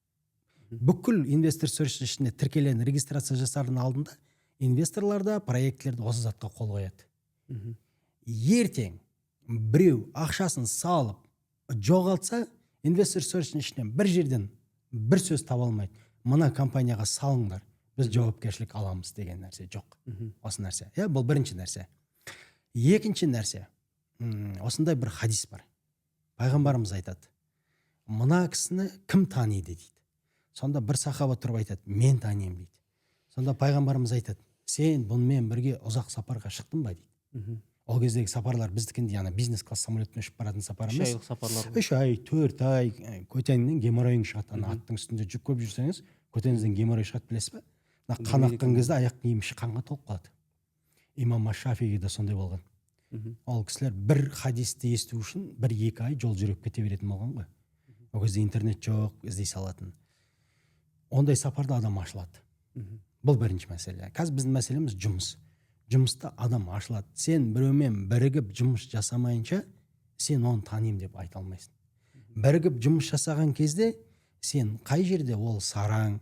Speaker 1: Бүкіл инвестор Search ішінде тіркелген регистрация жасардың алдында инвесторларда проектлерді осы затқа қол қояды. Ертең біреу ақшасын салып жоғалтса, инвестор Search ішінен бір жерден бір сөз таба алмайды. Мына компанияға салыңдар, біз жауапкершілік аламыз деген нәрсе жоқ. Осы нәрсе. Бұл бірінші нәрсе. Екінші нәрсе. Осындай бір хадис бар. Пайғамбарымыз айтады. Мына кісіні кім таниды дейді. Сонда бір сахаба тұрып айтады, мен танимын дейді. Сонда пайғамбарымыз айтады, сен бұнымен бірге ұзақ сапарға шықтың ба дейді. Ол кездегі сапарлар біздікінде, яғни бизнес класс самолетпен ұшып баратын сапар емес.
Speaker 2: 3 айлық сапарлар.
Speaker 1: 3 ай, 4 ай көтеніңнен геморройың шығады. Аттың үстінде жүк көп жүрсеңіз, көтеніңізден геморрой шығады, білесіз бе? Қан аққан кезде аяқ киім іші қанға толып қалады. Имам Шафиғи да сондай болған. Ол кісілер бір хадисті есту үшін 1-2 ай жол жүріп кете беретін болған ғой. ол кезде интернет жоқ, іздей салатын. Ондай сапарда адам ашылады. Бұл бірінші мәселе. Қазір біздің мәселеміз жұмыс. Жұмыста адам ашылады. Сен біреумен бірігіп жұмыс жасамайынша сен оны танимын деп айта алмайсың. Бірігіп жұмыс жасаған кезде сен қай жерде ол сараң,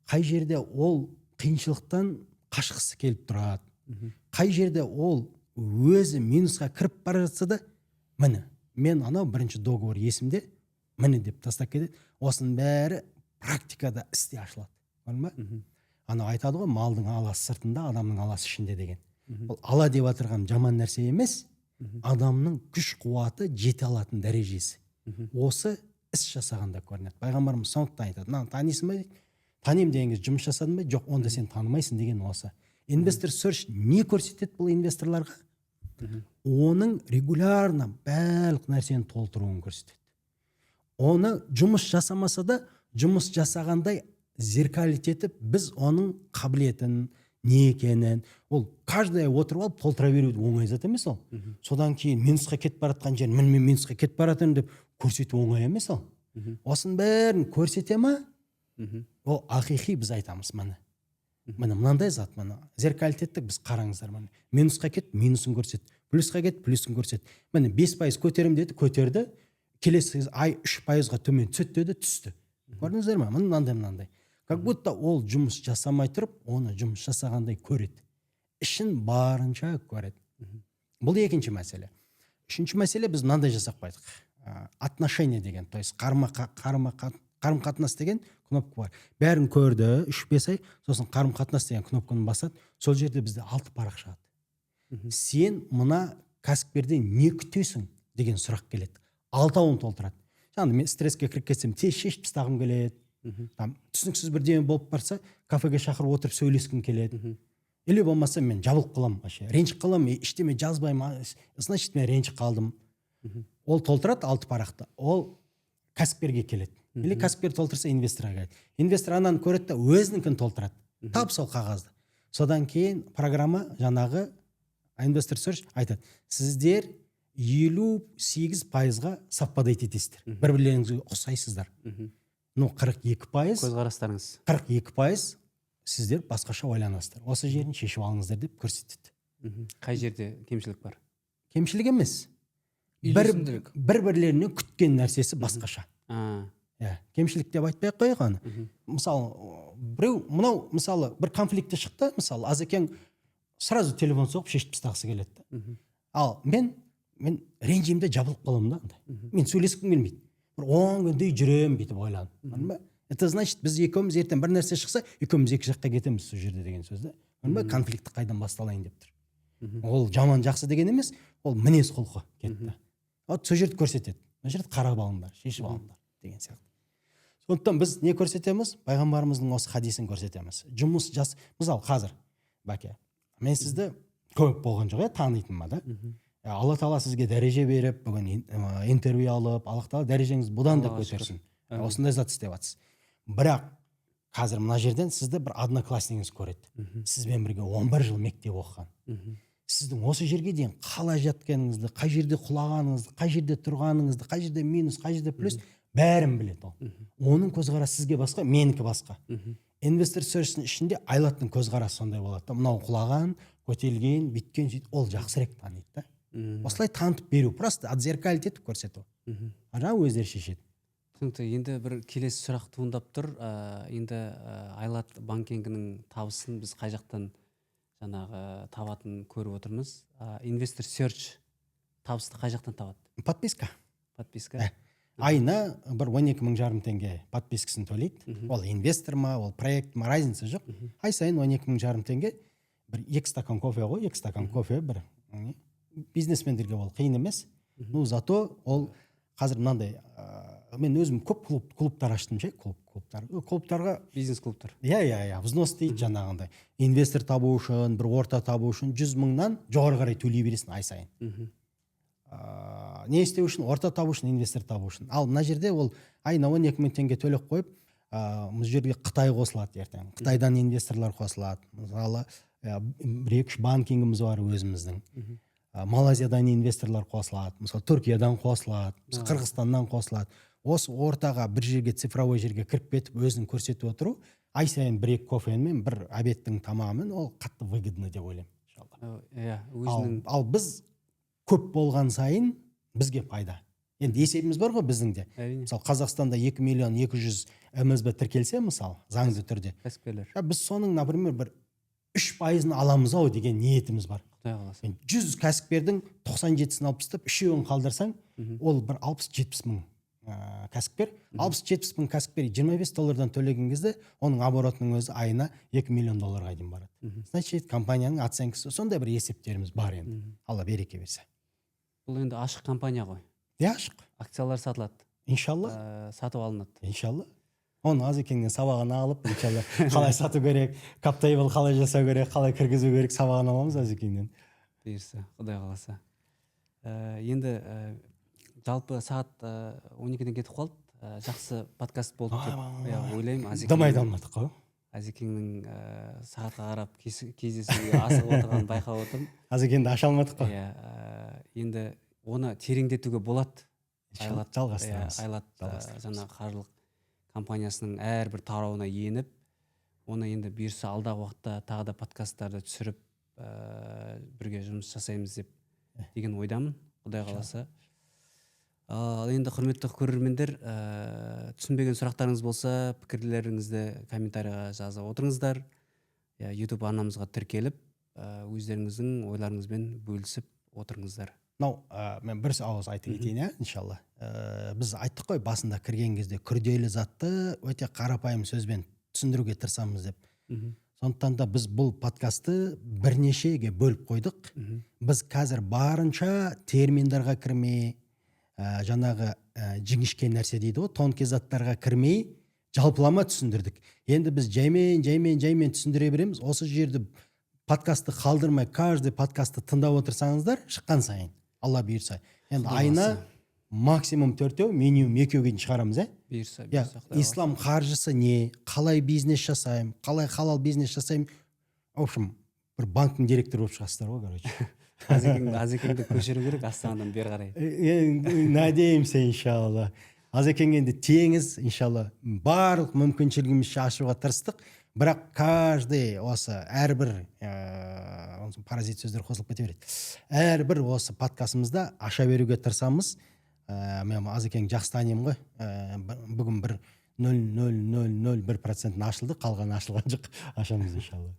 Speaker 1: қай жерде ол қиыншылықтан қашқысы келіп тұрады, қай жерде ол өзі минусқа кіріп бара жатса да, міне мен анау бірінші договор есімде, міне деп тастап кетеді. Осының бәрі практикада істе ашылады. Анау айтады ғой, малдың аласы сыртында, адамның аласы ішінде деген. Ол ала деп отырған жаман нәрсе емес, адамның күш қуаты жете алатын дәрежесі. Осы іс жасағанда көрінеді. Пайғамбарымыз сондықтан айтады, мынаны танисың ба дейді. Танимын деген кезде жұмыс жасадың ба? Жоқ, онда сен танымайсың деген осы. Investor search не көрсетеді бұл инвесторларға? Оның регулярно барлық нәрсені толтыруын көрсетеді. Оны жұмыс жасамаса да, жұмыс жасағандай зеркалить етіп, біз оның қабілетін, не екенін, ол каждый отырып алып толтыра беруді оңай зат емес ол. Содан кейін минусқа кетіп баратқан жер, мен минусқа кетіп баратырмын деп көрсету оңай емес ол. Осының бәрін көрсете ма? Ол ақиқи біз айтамыз, міне мынандай зат, міне зеркалить еттік, біз қараңыздар, міне минусқа кет, минусын көрсет, плюсқа кет, плюсын көрсет. Міне 5% көтерім деді, көтерді, келесі ай 3%-ға төмен түсет деді, түсті. Көрдіңіздер ме? Мынандай. Как будто ол жұмыс жасамай тұрып, оны жұмыс жасағандай көреді. Ішін барынша көреді. Бұл екінші мәселе. Үшінші мәселе, біз мынандай жасап қойдық. Отношение деген, то есть қарым-қатынас деген кнопка бар. Бәрін көрді, 3-5 ай, сосын қарым-қатынас деген кнопканы басады. Сол жерде бізде 6 парақ шығады. Сен мына кәсіпкерден не күтесің деген сұрақ келеді. 6-ауын толтырады. Жаңағы мен стресске кіріп кетсем, тез шешіп тастағым келеді. Түсініксіз бірдеме болып барса, кафеге шақырып отырып сөйлескім келеді. Или болмаса мен жабылып қаламын, ренжіп қаламын, ештеме жазбаймын, значит мен ренжіп қалдым. Ол толтырады 6 парақты. Ол кәсіпкерге келеді. Или кәсіпкер толтырса инвесторға келеді. Инвестор ананы көреді, өзінікін толтырады. Тап сол қағазды. Содан кейін программа жаңағы Investor Search айтады. Сіздер 58%-ға совпадать етесіздер. Бір-бірлеріңізге ұқсайсыздар. 42%
Speaker 2: көзқарастарыңыз.
Speaker 1: 42% сіздер басқаша ойланасыздар. Осы жерін шешіп алыңыздар деп көрсетеді.
Speaker 2: Қай жерде кемшілік бар?
Speaker 1: Кемшілік емес. Бір-бірлеріне күткен нәрсесі басқаша. Кемшілік деп айтпай ақ қояйық оны. Мысалы, мысалы бір конфликті шықты, мысалы Азекең сразу телефон соғып шешіп тастағысы келеді. Ал мен ренжимде жабылып қаламын да. Мен сөйлескім келмейді. Бір 10 күндей жүремін бүйтіп ойладым. Это значит, біз екеуміз ертең бір нәрсе шықса, екеуміз екі жаққа кетеміз сол жерде деген сөз да. Конфликті қайдан басталайын деп тұр. Ол жаман жақсы деген емес, ол мінез құлқы кетті. Вот сол жерді көрсетеді. Сол жерді қарап алыңдар, шешіп алыңдар деген сияқты. Сондықтан біз не көрсетеміз? Пайғамбарымыздың осы хадисін көрсетеміз. Жұмыс жас, мысалы қазір, бәке, мен сізді көп болған жоқ, танитыма да. Алла Тағала сізге дәреже беріп, бүгін интервью алып, Алла Тағала дәрежеңіз бұдан да көтерсін. Осындай зат істеп жатсыз. Бірақ қазір мына жерден сізді бір одноклассниңіз көреді. Сізбен бірге 11 жыл мектеп оқыған. Сіздің осы жерге дейін қалай жатқаныңызды, қай жерде құлағаныңызды, қай жерде тұрғаныңызды, қай жерде минус, қай жерде плюс, бәрін біледі ол. Оның көзқарасы сізге басқа, менікі басқа. Investor Search-дің ішінде айлаттың көзқарасы сондай болады. Мынау құлаған, көтерілген, бүйткен, ол жақсырек таниды да. Осылай танытып беру, просто отзеркалить етіп көрсету. Ана өздері шешеді.
Speaker 2: Түсінікті. Енді бір келесі сұрақ туындап тұр. Енді Айлат банкингінің табысын біз қай жақтан жаңағы табатын көріп отырмыз. Investor Search табысты қай жақтан табады?
Speaker 1: Подписка.
Speaker 2: Айына
Speaker 1: бір 12,500 теңге подпискасын төлейді. Ол инвестор ма, ол проект ма, разница жоқ. Ай сайын 12,500 теңге, бір 2 стакан кофе ғой, 2 стакан кофе, бір бизнесмендерге ол қиын емес. Зато ол қазір мынандай, мен өзім көп клубтар аштым ше, клубтарға
Speaker 2: бизнес-клубтар.
Speaker 1: Взнос дейді жаңағындай. Инвестор табу үшін, бір орта табу үшін 100 мыңнан жоғары қарай төлей бересің ай сайын. Не істеу үшін? Орта табу үшін, инвестор табу үшін. Ал мына жерде ол айына 12,000 теңге төлеп қойып, бұл жерге Қытай қосылады ертең. Қытайдан инвесторлар қосылады. Мысалы, 1-2 банкингіміз бар өзіміздің. Малайзиядан инвесторлар қосылады. Мысалы, Түркиядан қосылады, Қырғызстаннан қосылады. осы ортаға бір жерге цифровой жерге кіріп кетіп өзін көрсетіп отыру ай сайын 1-2 кофемен бір обедтің тамағымен ол қатты выгодно деп ойлаймын иншалла.
Speaker 2: Иә, өзінің
Speaker 1: Ал біз көп болған сайын бізге пайда. Енді есебіміз бар ғой біздің де.
Speaker 2: әрине
Speaker 1: Мысалы Қазақстанда 2.200.000 МСБ тіркелсе мысалы заңды түрде.
Speaker 2: кәсіпкерлер.
Speaker 1: Біз соның, например, бір 3%-ын аламыз ау деген ниетіміз бар.
Speaker 2: Құдай қаласа.
Speaker 1: 100 кәсіпкердің 97-сін алып тастап, 3-еуін қалдырсаң, ол бір 60-70 мың кәсіпкер. 60-70 мың кәсіпкер $25 төлеген кезде, оның оборотының өзі айына $2 миллион дейін барады. Значит, компанияның оценкасы сондай бір есептеріміз бар енді. Алла береке берсе.
Speaker 2: Бұл енді ашық компания ғой.
Speaker 1: Иә, ашық.
Speaker 2: Акциялар сатылады,
Speaker 1: Иншалла.
Speaker 2: сатып алынады.
Speaker 1: Иншалла. Оны Азекеңнен сабағын алып, иншалла, қалай сату керек, каптейбл қалай жасау керек, қалай кіргізу керек, сабағын аламыз Азекеңнен.
Speaker 2: Бұйырса, Құдай қаласа. Енді жалпы сағат 12-ден кетіп қалды. Жақсы подкаст болды деп ойлаймын.
Speaker 1: Дамайда алмадық қой.
Speaker 2: Азекеңнің сағатқа қарап кездесуге асығып отырғанын байқап отырмын.
Speaker 1: Азекеңді аша алмадық қой.
Speaker 2: Енді оны тереңдетуге болады.
Speaker 1: Айлат жалғастырамыз.
Speaker 2: Айлат жаңа қаржылық компаниясының әрбір тарауына еніп, оны енді бұйырса алдағы уақытта тағы да подкасттарды түсіріп бірге жұмыс жасаймыз деген ойдамын, Құдай қаласа. Енді құрметті көрермендер, түсінбеген сұрақтарыңыз болса, пікірлеріңізді комментарийға жазып отырыңыздар. YouTube арнамызға тіркеліп, өздеріңіздің ойларыңызбен бөлісіп отырыңыздар.
Speaker 1: Мен бір ауыз айта кетейін, иншалла. Біз айттық қой басында кірген кезде күрделі затты өте қарапайым сөзбен түсіндіруге тырысамыз деп. Сондықтан да біз бұл подкасты бірнешеге бөліп қойдық. Біз қазір барынша терминдарға кірмей, жаңағы жіңішке нәрсе дейді ғой, тонкий заттарға кірмей, жалпылама түсіндірдік. Енді біз жаймен түсіндіре береміз. Осы жерді подкасты қалдырмай, каждый подкасты тыңдап отырсаңыздар, шыққан сайын, Алла бұйырса. Енді айына максимум 4-еу, минимум 2-еуге дейін шығарамыз,
Speaker 2: Бұйырса.
Speaker 1: Ислам қаржысы не, қалай бизнес жасаймын, қалай халал бизнес жасаймын. В общем, бір банктың директоры болып шығасыздар ғой, короче.
Speaker 2: Азекеңді көшіру керек Астанадан бері қарай.
Speaker 1: Надеемся, иншалла. Азекең енді теңіз, иншалла. Барлық мүмкіншілігімізше ашуға тырыстық. Бірақ каждый осы әрбір паразит сөздер қосылып кете береді. Әрбір осы подкастымызда аша беруге тырысамыз. Мен Азекең жақсы танимын ғой. Бүгін бір 0,0001% ашылды, қалған ашылған жоқ. Ашамыз иншалла.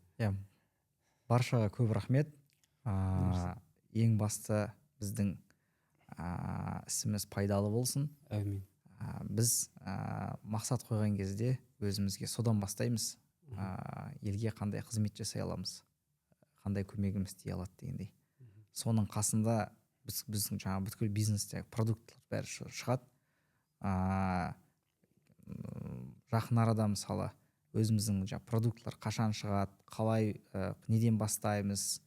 Speaker 3: Баршаға көп рахмет. Ең басты біздің ісіміз пайдалы болсын.
Speaker 2: Әмин.
Speaker 3: Біз мақсат қойған кезде өзімізге содан бастаймыз. Елге қандай қызмет жасай аламыз, қандай көмегіміз тие алады дегендей. Соның қасында біздің жаңа бүткіл бизнесте продукттар бәрі шығады. Жақын арада мысалы өзіміздің продукттар қашан шығады, қалай, неден бастаймыз,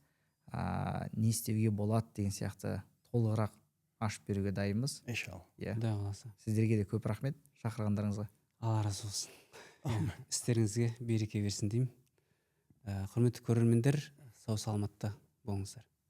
Speaker 3: не істеуге болады деген сияқты толығырақ ашып беруге дайынбыз.
Speaker 1: Иншалла.
Speaker 2: Құдай қаласа.
Speaker 3: Сіздерге де көп рахмет шақырғандарыңызға.
Speaker 2: Алла разы болсын. Істеріңізге береке берсін деймін. Құрметті көрермендер, сау саламатта болыңыздар.